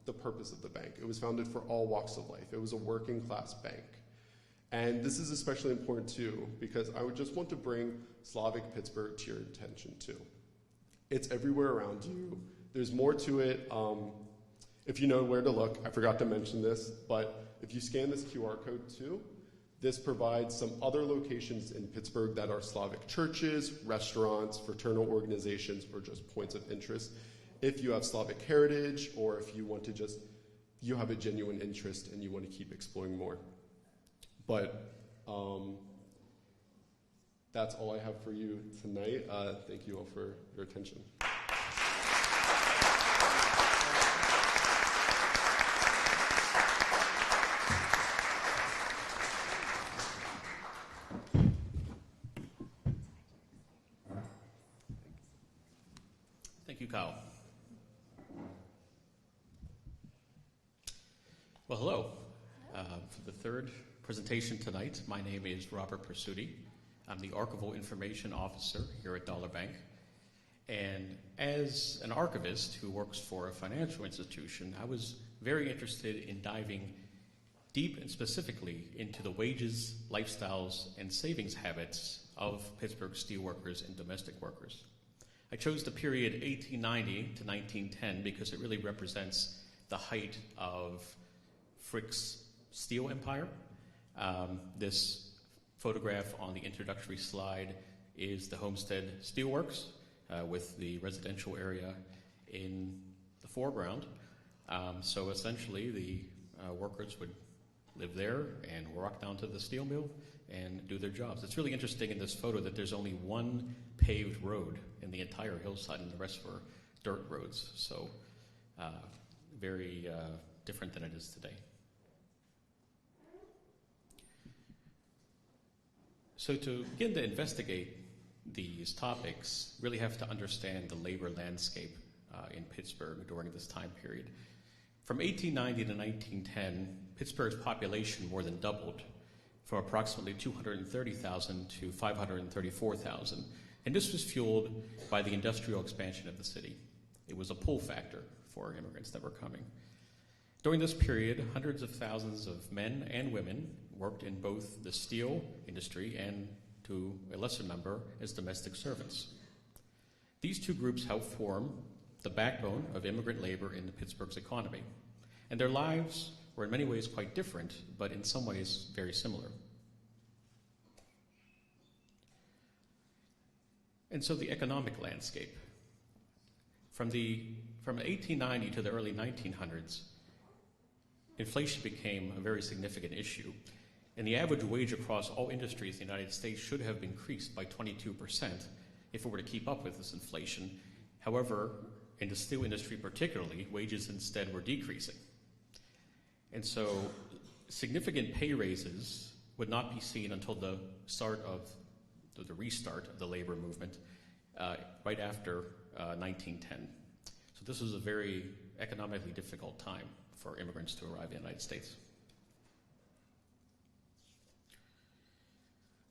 the purpose of the bank. It was founded for all walks of life. It was a working class bank. And this is especially important too because I would just want to bring Slavic Pittsburgh to your attention too. It's everywhere around you. There's more to it. If you know where to look, I forgot to mention this, but if you scan this QR code too, this provides some other locations in Pittsburgh that are Slavic churches, restaurants, fraternal organizations, or just points of interest. If you have Slavic heritage, or if you want to you have a genuine interest and you want to keep exploring more. But that's all I have for you tonight. Thank you all for your attention. Thank you, Kyle. Well, hello. For the third presentation tonight, my name is Robert Persutti. I'm the Archival Information Officer here at Dollar.Bank. And as an archivist who works for a financial institution, I was very interested in diving deep and specifically into the wages, lifestyles, and savings habits of Pittsburgh steelworkers and domestic workers. I chose the period 1890 to 1910 because it really represents the height of Frick's steel empire. This photograph on the introductory slide is the Homestead Steelworks with the residential area in the foreground. So essentially the workers would live there and walk down to the steel mill and do their jobs. It's really interesting in this photo that there's only one paved road in the entire hillside and the rest were dirt roads, so very different than it is today. So to begin to investigate these topics, really have to understand the labor landscape in Pittsburgh during this time period. From 1890 to 1910, Pittsburgh's population more than doubled, from approximately 230,000 to 534,000, and this was fueled by the industrial expansion of the city. It was a pull factor for immigrants that were coming. During this period, hundreds of thousands of men and women worked in both the steel industry and, to a lesser number, as domestic servants. These two groups helped form the backbone of immigrant labor in Pittsburgh's economy, and their lives were in many ways quite different, but in some ways very similar. And so the economic landscape. From 1890 to the early 1900s, inflation became a very significant issue, and the average wage across all industries in the United States should have increased by 22% if it were to keep up with this inflation. However, in the steel industry particularly, wages instead were decreasing. And so significant pay raises would not be seen until the restart of the labor movement right after 1910. So this was a very economically difficult time for immigrants to arrive in the United States.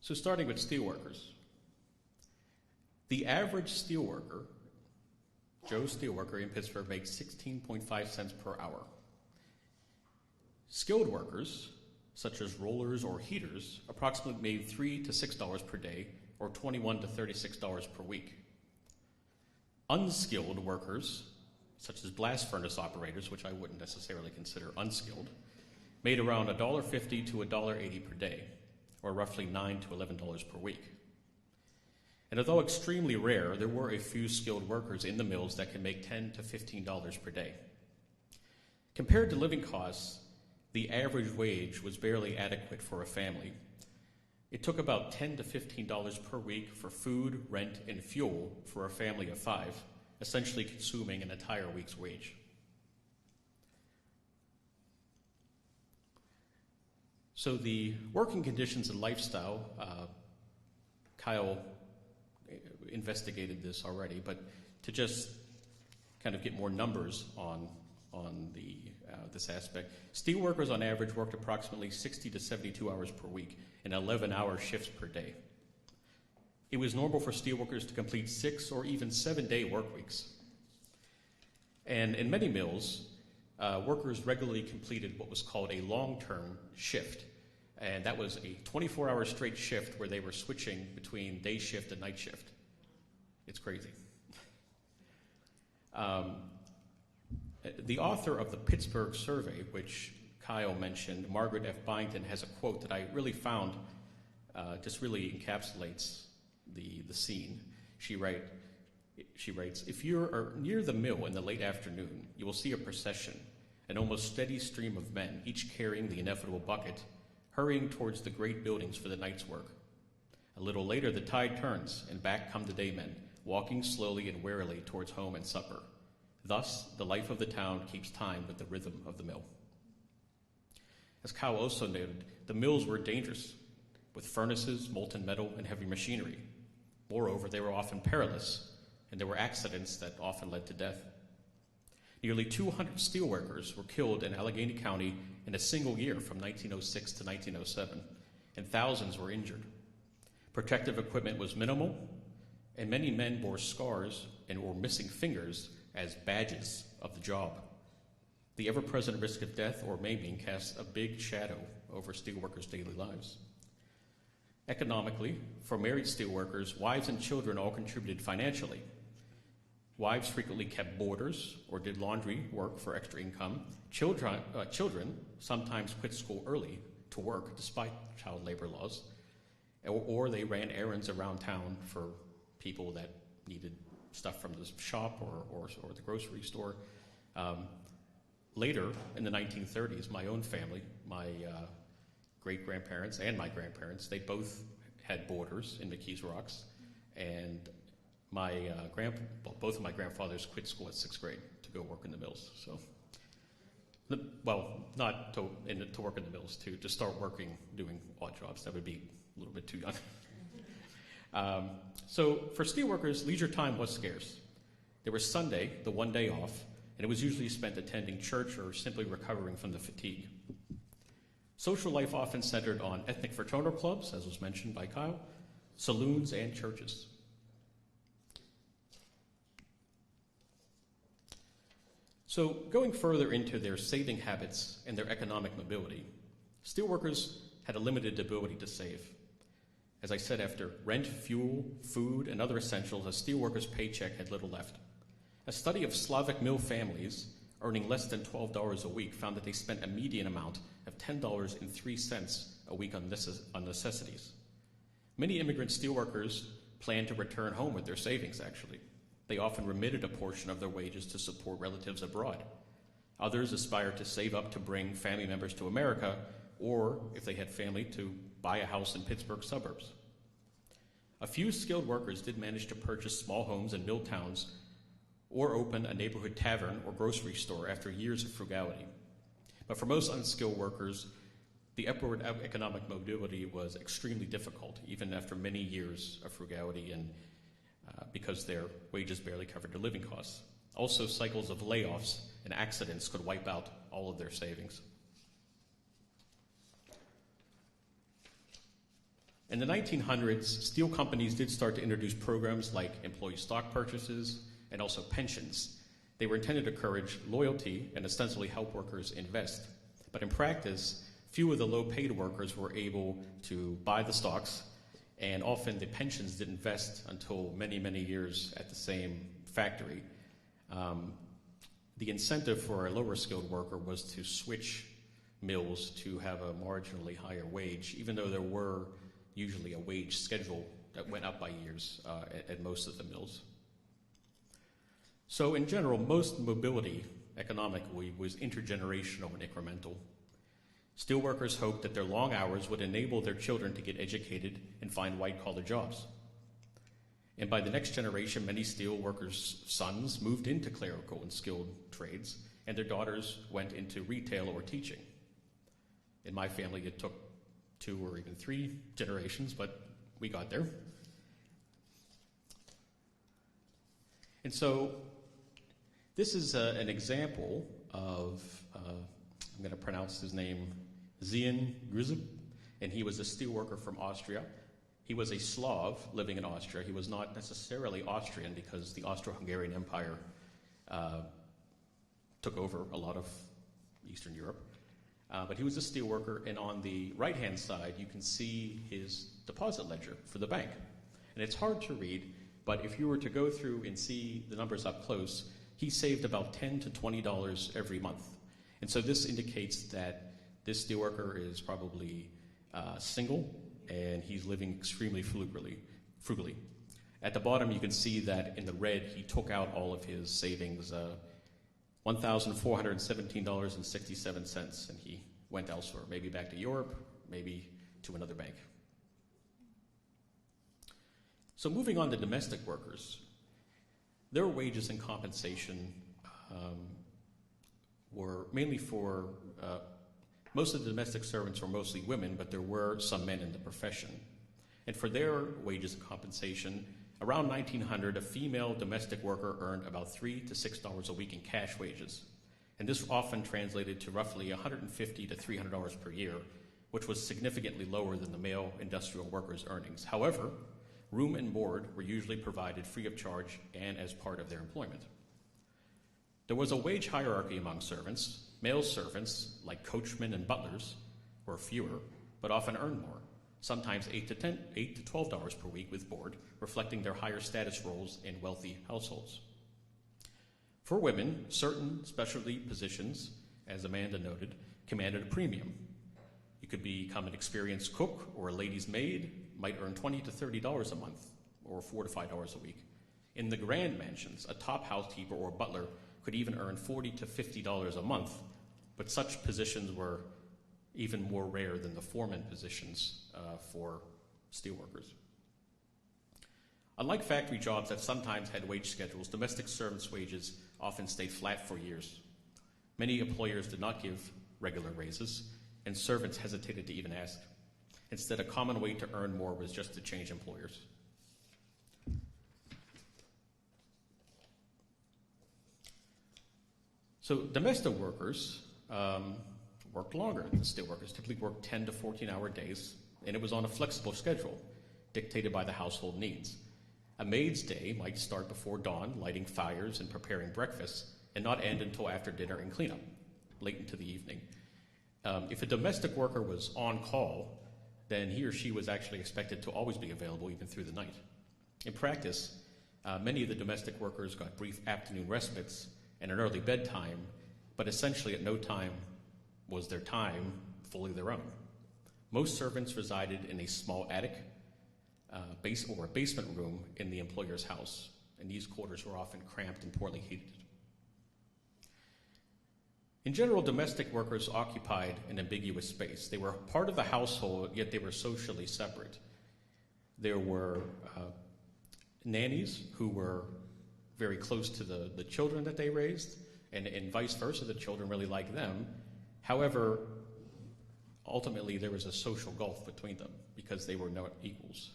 So starting with steelworkers. The average steelworker, Joe Steelworker in Pittsburgh, makes 16.5 cents per hour. Skilled workers, such as rollers or heaters, approximately made $3 to $6 per day, or $21 to $36 per week. Unskilled workers, such as blast furnace operators, which I wouldn't necessarily consider unskilled, made around $1.50 to $1.80 per day, or roughly $9 to $11 per week. And although extremely rare, there were a few skilled workers in the mills that could make $10 to $15 per day. Compared to living costs, the average wage was barely adequate for a family. It took about $10 to $15 per week for food, rent, and fuel for a family of 5, essentially consuming an entire week's wage. So the working conditions and lifestyle, Kyle investigated this already, but to just kind of get more numbers on this aspect, steelworkers on average worked approximately 60 to 72 hours per week and 11-hour shifts per day. It was normal for steelworkers to complete 6 or even 7-day work weeks. And in many mills, workers regularly completed what was called a long-term shift. And that was a 24-hour straight shift where they were switching between day shift and night shift. It's crazy. The author of the Pittsburgh Survey, which Kyle mentioned, Margaret F. Byington, has a quote that I really found just really encapsulates the scene. She writes, "If you're near the mill in the late afternoon, you will see a procession, an almost steady stream of men, each carrying the inevitable bucket, hurrying towards the great buildings for the night's work. A little later, the tide turns, and back come the daymen, walking slowly and warily towards home and supper. Thus, the life of the town keeps time with the rhythm of the mill." As Kyle also noted, the mills were dangerous, with furnaces, molten metal, and heavy machinery. Moreover, they were often perilous, and there were accidents that often led to death. Nearly 200 steelworkers were killed in Allegheny County in a single year from 1906 to 1907, and thousands were injured. Protective equipment was minimal, and many men bore scars and or missing fingers as badges of the job. The ever-present risk of death or maiming casts a big shadow over steelworkers' daily lives. Economically, for married steelworkers, wives and children all contributed financially. Wives frequently kept boarders or did laundry work for extra income. Children sometimes quit school early to work despite child labor laws, or they ran errands around town for people that needed stuff from the shop or the grocery store. Later, in the 1930s, my own family, my great-grandparents and my grandparents, they both had boarders in McKees Rocks, and both of my grandfathers quit school at 6th grade to go work in the mills. So, not to work in the mills, to start working doing odd jobs. That would be a little bit too young. So for steelworkers, leisure time was scarce. There was Sunday, the one day off, and it was usually spent attending church or simply recovering from the fatigue. Social life often centered on ethnic fraternal clubs, as was mentioned by Kyle, saloons, and churches. So going further into their saving habits and their economic mobility, steelworkers had a limited ability to save. As I said, after rent, fuel, food, and other essentials, a steelworker's paycheck had little left. A study of Slavic mill families earning less than $12 a week found that they spent a median amount of $10.03 a week on necessities. Many immigrant steelworkers planned to return home with their savings, actually. They often remitted a portion of their wages to support relatives abroad. Others aspired to save up to bring family members to America, or, if they had family, to buy a house in Pittsburgh suburbs. A few skilled workers did manage to purchase small homes in mill towns or open a neighborhood tavern or grocery store after years of frugality. But for most unskilled workers, the upward economic mobility was extremely difficult, even after many years of frugality, and because their wages barely covered their living costs. Also, cycles of layoffs and accidents could wipe out all of their savings. In the 1900s, steel companies did start to introduce programs like employee stock purchases and also pensions. They were intended to encourage loyalty and ostensibly help workers invest. But in practice, few of the low-paid workers were able to buy the stocks, and often the pensions didn't vest until many, many years at the same factory. The incentive for a lower-skilled worker was to switch mills to have a marginally higher wage, even though there were usually a wage schedule that went up by years at most of the mills. So in general, most mobility economically was intergenerational and incremental. Steelworkers hoped that their long hours would enable their children to get educated and find white-collar jobs. And by the next generation, many steelworkers' sons moved into clerical and skilled trades, and their daughters went into retail or teaching. In my family, it took 2 or even 3 generations, but we got there. And so this is an example of, I'm going to pronounce his name, Zian Grzyb, and he was a steelworker from Austria. He was a Slav living in Austria. He was not necessarily Austrian because the Austro-Hungarian Empire took over a lot of Eastern Europe. But he was a steelworker, and on the right-hand side, you can see his deposit ledger for the bank. And it's hard to read, but if you were to go through and see the numbers up close, he saved about $10 to $20 every month. And so this indicates that this steelworker is probably single, and he's living extremely frugally. At the bottom, you can see that in the red, he took out all of his savings, $1,417.67, and he went elsewhere, maybe back to Europe, maybe to another bank. So moving on to domestic workers, their wages and compensation were mainly for, most of the domestic servants were mostly women, but there were some men in the profession. And for their wages and compensation, around 1900, a female domestic worker earned about $3 to $6 a week in cash wages. And this often translated to roughly $150 to $300 per year, which was significantly lower than the male industrial workers' earnings. However, room and board were usually provided free of charge and as part of their employment. There was a wage hierarchy among servants. Male servants, like coachmen and butlers, were fewer, but often earned more, sometimes $8 to $12 per week with board, reflecting their higher status roles in wealthy households. For women, certain specialty positions, as Amanda noted, commanded a premium. You could become an experienced cook or a lady's maid, might earn $20 to $30 a month, or $4 to $5 a week. In the grand mansions, a top housekeeper or butler could even earn $40 to $50 a month, but such positions were even more rare than the foreman positions for steelworkers. Unlike factory jobs that sometimes had wage schedules, domestic servants' wages often stayed flat for years. Many employers did not give regular raises, and servants hesitated to even ask. Instead, a common way to earn more was just to change employers. So domestic workers worked longer than steelworkers, typically worked 10 to 14-hour days, and it was on a flexible schedule dictated by the household needs. A maid's day might start before dawn, lighting fires and preparing breakfast, and not end until after dinner and cleanup, late into the evening. If a domestic worker was on call, then he or she was actually expected to always be available even through the night. In practice, many of the domestic workers got brief afternoon respites and an early bedtime, but essentially at no time was their time fully their own. Most servants resided in a small attic or a basement room in the employer's house, and these quarters were often cramped and poorly heated. In general, domestic workers occupied an ambiguous space. They were part of the household, yet they were socially separate. There were nannies who were very close to the children that they raised, and vice versa, the children really liked them. However, ultimately there was a social gulf between them because they were not equals.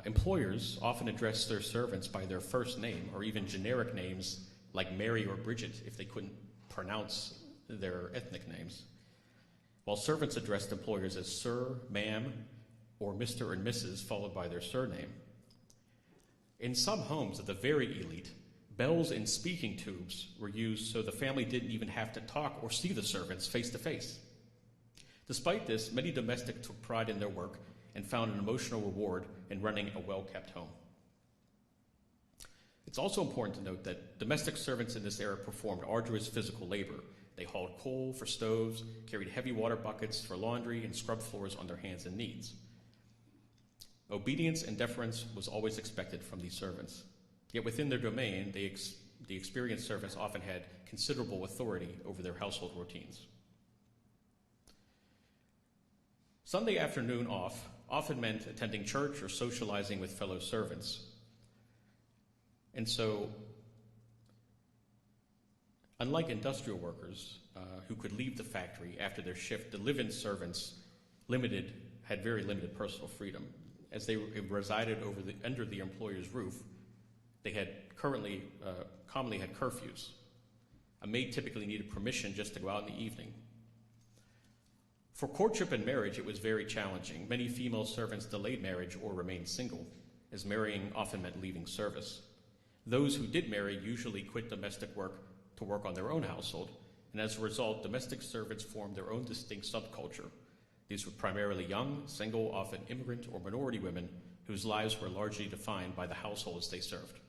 Employers often addressed their servants by their first name or even generic names like Mary or Bridget if they couldn't pronounce their ethnic names, while servants addressed employers as Sir, Ma'am, or Mr. and Mrs., followed by their surname. In some homes of the very elite, bells and speaking tubes were used so the family didn't even have to talk or see the servants face to face. Despite this, many domestics took pride in their work and found an emotional reward in running a well-kept home. It's also important to note that domestic servants in this era performed arduous physical labor. They hauled coal for stoves, carried heavy water buckets for laundry, and scrubbed floors on their hands and knees. Obedience and deference was always expected from these servants. Yet within their domain, the experienced servants often had considerable authority over their household routines. Sunday afternoon off often meant attending church or socializing with fellow servants. And so, unlike industrial workers who could leave the factory after their shift, the live-in servants had very limited personal freedom. As they resided under the employer's roof, they had commonly had curfews. A maid typically needed permission just to go out in the evening. For courtship and marriage, it was very challenging. Many female servants delayed marriage or remained single, as marrying often meant leaving service. Those who did marry usually quit domestic work to work on their own household, and as a result, domestic servants formed their own distinct subculture. These were primarily young, single, often immigrant or minority women whose lives were largely defined by the households they served.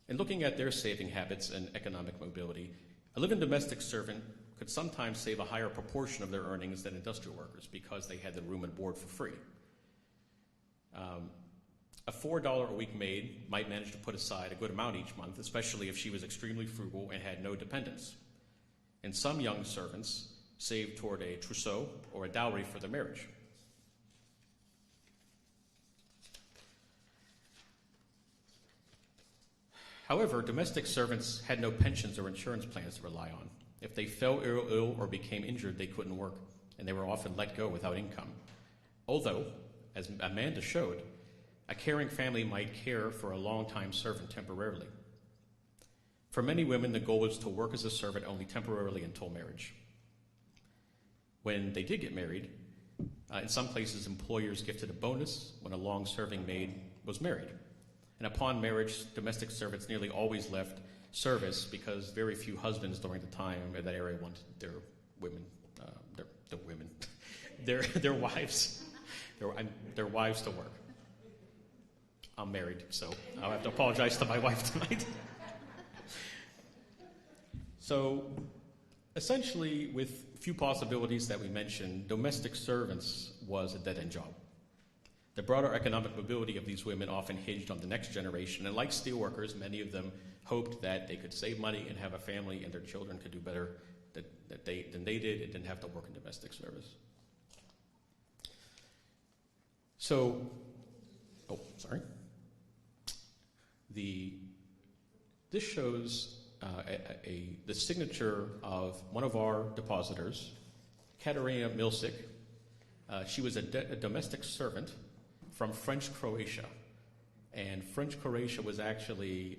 In looking at their saving habits and economic mobility, a live-in domestic servant could sometimes save a higher proportion of their earnings than industrial workers because they had the room and board for free. A $4 a week maid might manage to put aside a good amount each month, especially if she was extremely frugal and had no dependents. And some young servants saved toward a trousseau or a dowry for their marriage. However, domestic servants had no pensions or insurance plans to rely on. If they fell ill or became injured, they couldn't work, and they were often let go without income. Although, as Amanda showed, a caring family might care for a long-time servant temporarily. For many women, the goal was to work as a servant only temporarily until marriage. When they did get married, in some places, employers gifted a bonus when a long-serving maid was married. And upon marriage, domestic servants nearly always left service because very few husbands during the time in that area wanted their wives to work. I'm married, so I'll have to apologize to my wife tonight. So, essentially, with few possibilities that we mentioned, domestic servants was a dead-end job. The broader economic mobility of these women often hinged on the next generation, and like steelworkers, many of them hoped that they could save money and have a family and their children could do better than they did and didn't have to work in domestic service. So, sorry. This shows the signature of one of our depositors, Katerina Milsic. She was a domestic servant from French Croatia. And French Croatia was actually,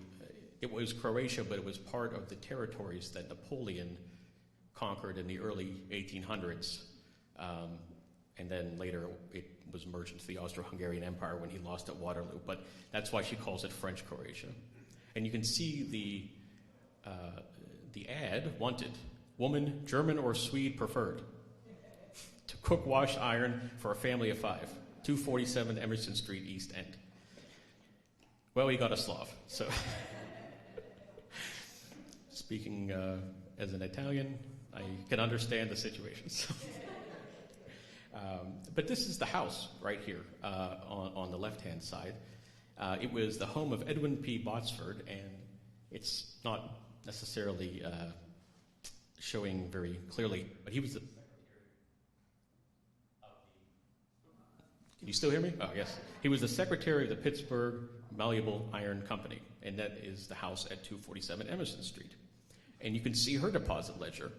it was Croatia, but it was part of the territories that Napoleon conquered in the early 1800s. And then later it was merged into the Austro-Hungarian Empire when he lost at Waterloo. But that's why she calls it French Croatia. And you can see the ad wanted, woman, German or Swede preferred, to cook, wash, iron for a family of 5, 247 Emerson Street, East End. Well, he got a Slav. So, speaking as an Italian, I can understand the situation. So. But this is the house right here on the left-hand side. It was the home of Edwin P. Botsford, and it's not necessarily showing very clearly, but he was the... Can you still hear me? Oh, yes. He was the secretary of the Pittsburgh Malleable Iron Company, and that is the house at 247 Emerson Street. And you can see her deposit ledger.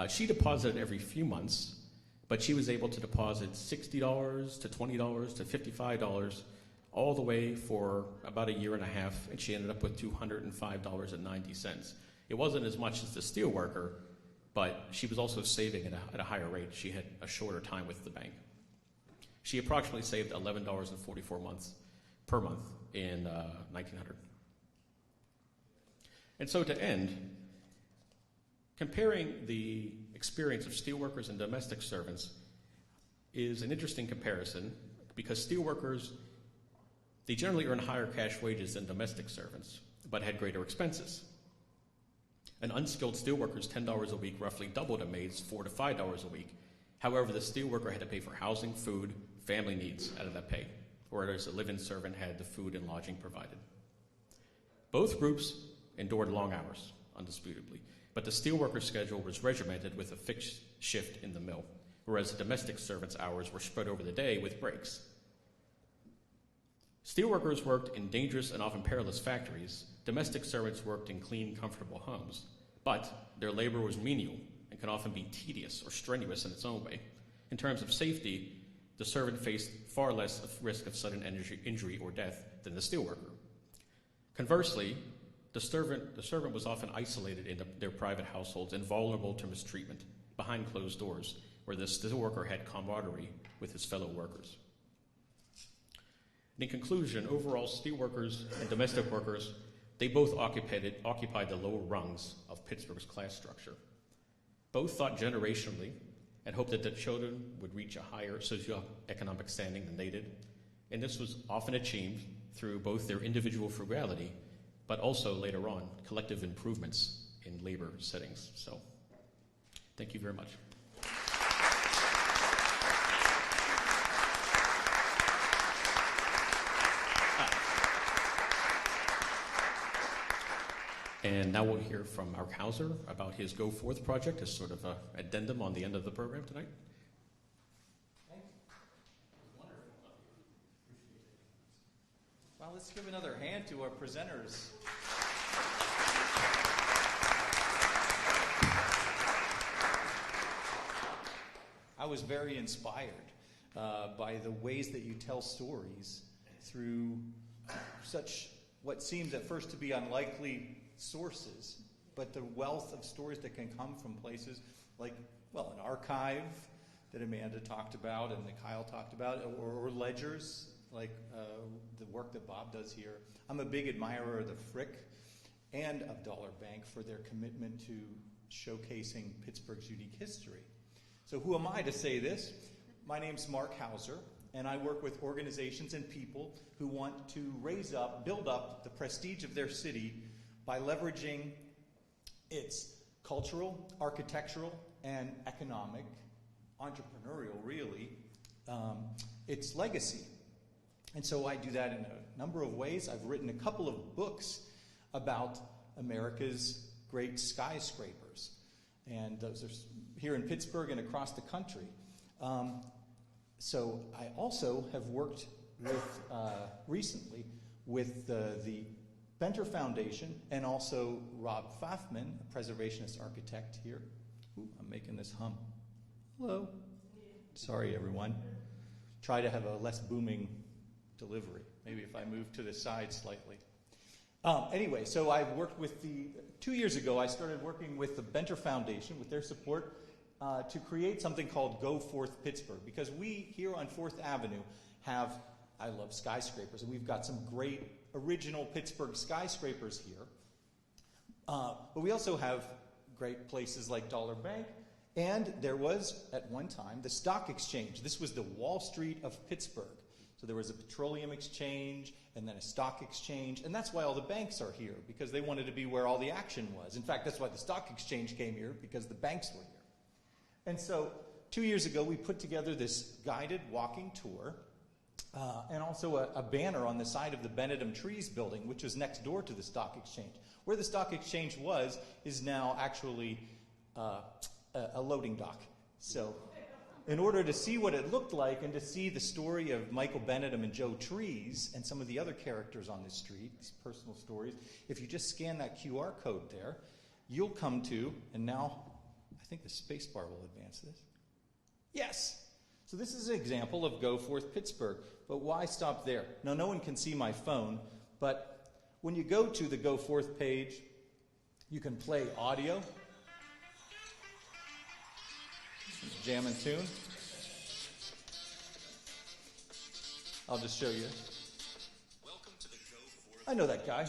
She deposited every few months, but she was able to deposit $60 to $20 to $55 all the way for about a year and a half, and she ended up with $205.90. It wasn't as much as the steelworker, but she was also saving at a higher rate. She had a shorter time with the bank. She approximately saved $11.44 per month in 1900. And so to end, comparing the experience of steelworkers and domestic servants is an interesting comparison because steelworkers, they generally earn higher cash wages than domestic servants, but had greater expenses. An unskilled steelworker's $10 a week roughly doubled a maid's $4 to $5 a week. However, the steelworker had to pay for housing, food, family needs out of that pay, whereas a live-in servant had the food and lodging provided. Both groups endured long hours, undisputably, but the steelworker's schedule was regimented with a fixed shift in the mill, whereas the domestic servant's hours were spread over the day with breaks. Steelworkers worked in dangerous and often perilous factories. Domestic servants worked in clean, comfortable homes, but their labor was menial and can often be tedious or strenuous in its own way. In terms of safety, the servant faced far less of risk of sudden injury or death than the steelworker. Conversely, the servant was often isolated in their private households and vulnerable to mistreatment behind closed doors, where the steelworker had camaraderie with his fellow workers. In conclusion, overall, steelworkers and domestic workers, they both occupied the lower rungs of Pittsburgh's class structure. Both thought generationally and hoped that their children would reach a higher socioeconomic standing than they did, and this was often achieved through both their individual frugality, but also later on, collective improvements in labor settings. So, thank you very much. And now we'll hear from Mark Hauser about his Go Forth project as sort of an addendum on the end of the program tonight. Thanks. Wonderful. Appreciate it. Well, let's give another hand to our presenters. I was very inspired by the ways that you tell stories through such what seems at first to be unlikely sources, but the wealth of stories that can come from places like, well, an archive that Amanda talked about and that Kyle talked about, or ledgers like the work that Bob does here. I'm a big admirer of the Frick and of Dollar.Bank for their commitment to showcasing Pittsburgh's unique history. So who am I to say this? My name's Mark Hauser, and I work with organizations and people who want to build up the prestige of their city by leveraging its cultural, architectural, and economic, entrepreneurial, really, its legacy. And so I do that in a number of ways. I've written a couple of books about America's great skyscrapers, and those are here in Pittsburgh and across the country. So I also have worked with recently with the Benter Foundation and also Rob Pfaffman, a preservationist architect here. Ooh, I'm making this hum. Hello. Sorry, everyone. Try to have a less booming delivery. Maybe if I move to the side slightly. Anyway, so I've worked with 2 years ago, I started working with the Benter Foundation, with their support, to create something called Go Forth Pittsburgh. Because we, here on Fourth Avenue, I love skyscrapers, and we've got some great original Pittsburgh skyscrapers here. But we also have great places like Dollar.Bank, and there was, at one time, the stock exchange. This was the Wall Street of Pittsburgh. So there was a petroleum exchange, and then a stock exchange, and that's why all the banks are here, because they wanted to be where all the action was. In fact, that's why the stock exchange came here, because the banks were here. And so 2 years ago, we put together this guided walking tour, and also a banner on the side of the Benedum Trees building, which was next door to the stock exchange. Where the stock exchange was is now actually a loading dock. So in order to see what it looked like and to see the story of Michael Benedum and Joe Trees and some of the other characters on this street, these personal stories, if you just scan that QR code there, you'll come to, and now I think the space bar will advance this. Yes. So this is an example of Go Forth Pittsburgh. But why stop there? Now, no one can see my phone, but when you go to the Go Forth page, you can play audio. Jam and tune. I'll just show you. Welcome to the Go Forth. I know that guy.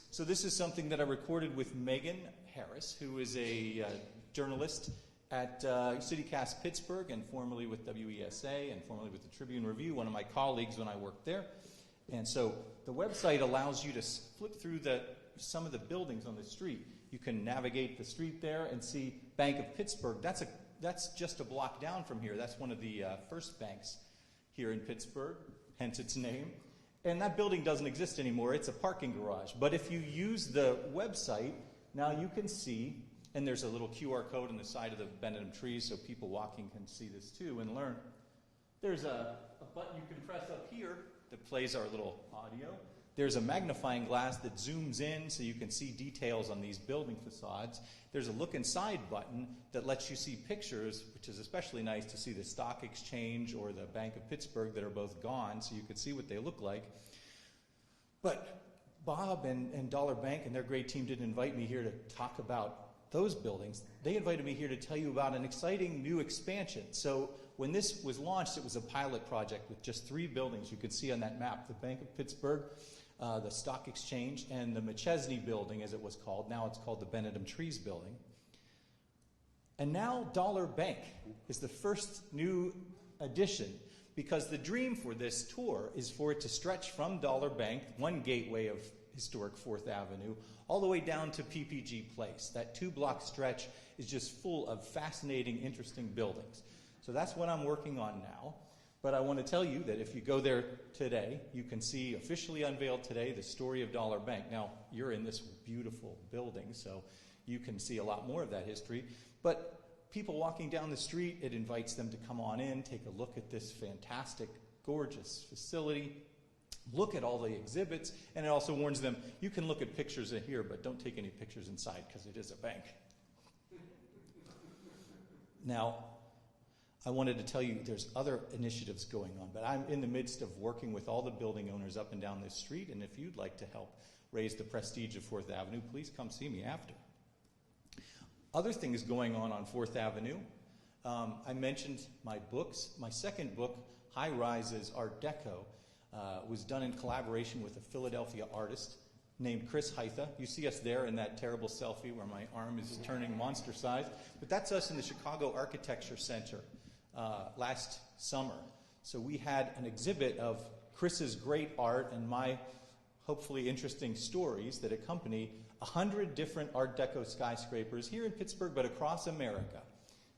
So this is something that I recorded with Megan Harris, who is a journalist at CityCast Pittsburgh and formerly with WESA and formerly with the Tribune Review, one of my colleagues when I worked there. And so the website allows you to flip through some of the buildings on the street. You can navigate the street there and see Bank of Pittsburgh. That's just a block down from here. That's one of the first banks here in Pittsburgh, hence its name. And that building doesn't exist anymore. It's a parking garage. But if you use the website, now you can see, and there's a little QR code on the side of the Benedum Trees so people walking can see this too and learn. There's a button you can press up here that plays our little audio. There's a magnifying glass that zooms in so you can see details on these building facades. There's a look inside button that lets you see pictures, which is especially nice to see the stock exchange or the Bank of Pittsburgh that are both gone so you can see what they look like. But Bob and Dollar.Bank and their great team didn't invite me here to talk about those buildings. They invited me here to tell you about an exciting new expansion. So when this was launched, it was a pilot project with just 3 buildings you could see on that map: the Bank of Pittsburgh, the Stock Exchange, and the McChesney building, as it was called. Now it's called the Benedum Trees building. And now Dollar.Bank is the first new addition, because the dream for this tour is for it to stretch from Dollar.Bank, one gateway of historic Fourth Avenue, all the way down to PPG Place. That 2-block stretch is just full of fascinating, interesting buildings. So that's what I'm working on now. But I want to tell you that if you go there today, you can see officially unveiled today the story of Dollar.Bank. Now, you're in this beautiful building, so you can see a lot more of that history. But people walking down the street, it invites them to come on in, take a look at this fantastic, gorgeous facility, look at all the exhibits, and it also warns them, you can look at pictures in here, but don't take any pictures inside because it is a bank. Now, I wanted to tell you there's other initiatives going on, but I'm in the midst of working with all the building owners up and down this street, and if you'd like to help raise the prestige of Fourth Avenue, please come see me after. Other things going on Fourth Avenue, I mentioned my books. My second book, High Rises Art Deco, was done in collaboration with a Philadelphia artist named Chris Heitha. You see us there in that terrible selfie where my arm is turning monster size. But that's us in the Chicago Architecture Center last summer. So we had an exhibit of Chris's great art and my hopefully interesting stories that accompany 100 different Art Deco skyscrapers here in Pittsburgh, but across America.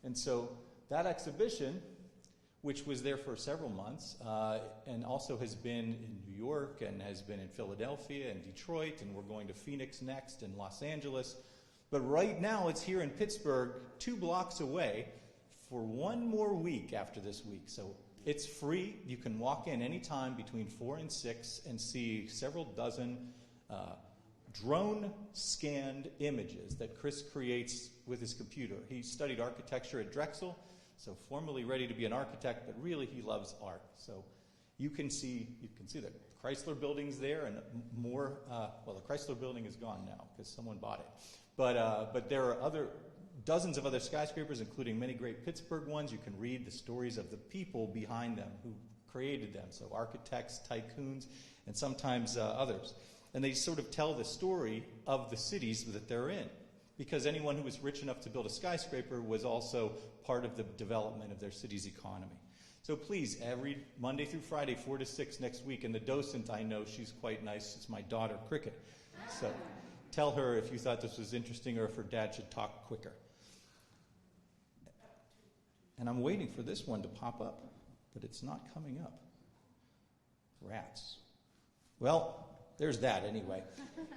And so that exhibition, which was there for several months, and also has been in New York and has been in Philadelphia and Detroit, and we're going to Phoenix next and Los Angeles. But right now it's here in Pittsburgh, 2 blocks away, for one more week after this week. So it's free. You can walk in anytime between 4 and 6 and see several dozen drone-scanned images that Chris creates with his computer. He studied architecture at Drexel, so formally ready to be an architect, but really he loves art. So you can see the Chrysler Building's there, and more. Well, the Chrysler Building is gone now because someone bought it. But there are dozens of other skyscrapers, including many great Pittsburgh ones. You can read the stories of the people behind them who created them. So architects, tycoons, and sometimes others. And they sort of tell the story of the cities that they're in, because anyone who was rich enough to build a skyscraper was also part of the development of their city's economy. So please, every Monday through Friday, 4 to 6 next week, and the docent, I know, she's quite nice. It's my daughter, Cricket. So tell her if you thought this was interesting or if her dad should talk quicker. And I'm waiting for this one to pop up, but it's not coming up. Rats. Well, there's that anyway.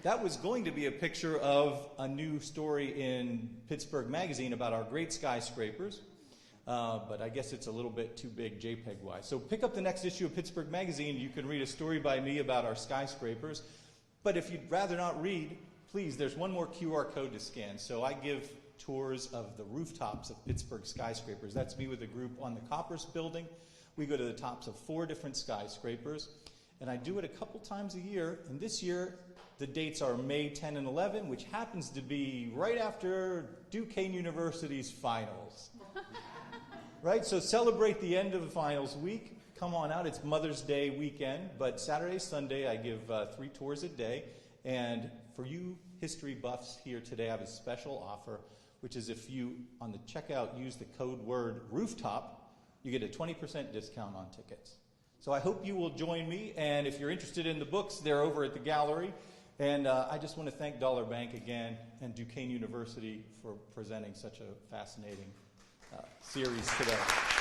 That was going to be a picture of a new story in Pittsburgh Magazine about our great skyscrapers, but I guess it's a little bit too big JPEG-wise. So pick up the next issue of Pittsburgh Magazine. You can read a story by me about our skyscrapers. But if you'd rather not read, please, there's one more QR code to scan. So I give tours of the rooftops of Pittsburgh skyscrapers. That's me with a group on the Coppers building. We go to the tops of 4 different skyscrapers. And I do it a couple times a year. And this year, the dates are May 10 and 11, which happens to be right after Duquesne University's finals. Right? So celebrate the end of the finals week. Come on out. It's Mother's Day weekend. But Saturday, Sunday, I give 3 tours a day. And for you history buffs here today, I have a special offer, which is if you, on the checkout, use the code word rooftop, you get a 20% discount on tickets. So I hope you will join me, and if you're interested in the books, they're over at the gallery. And I just want to thank Dollar.Bank again and Duquesne University for presenting such a fascinating series today.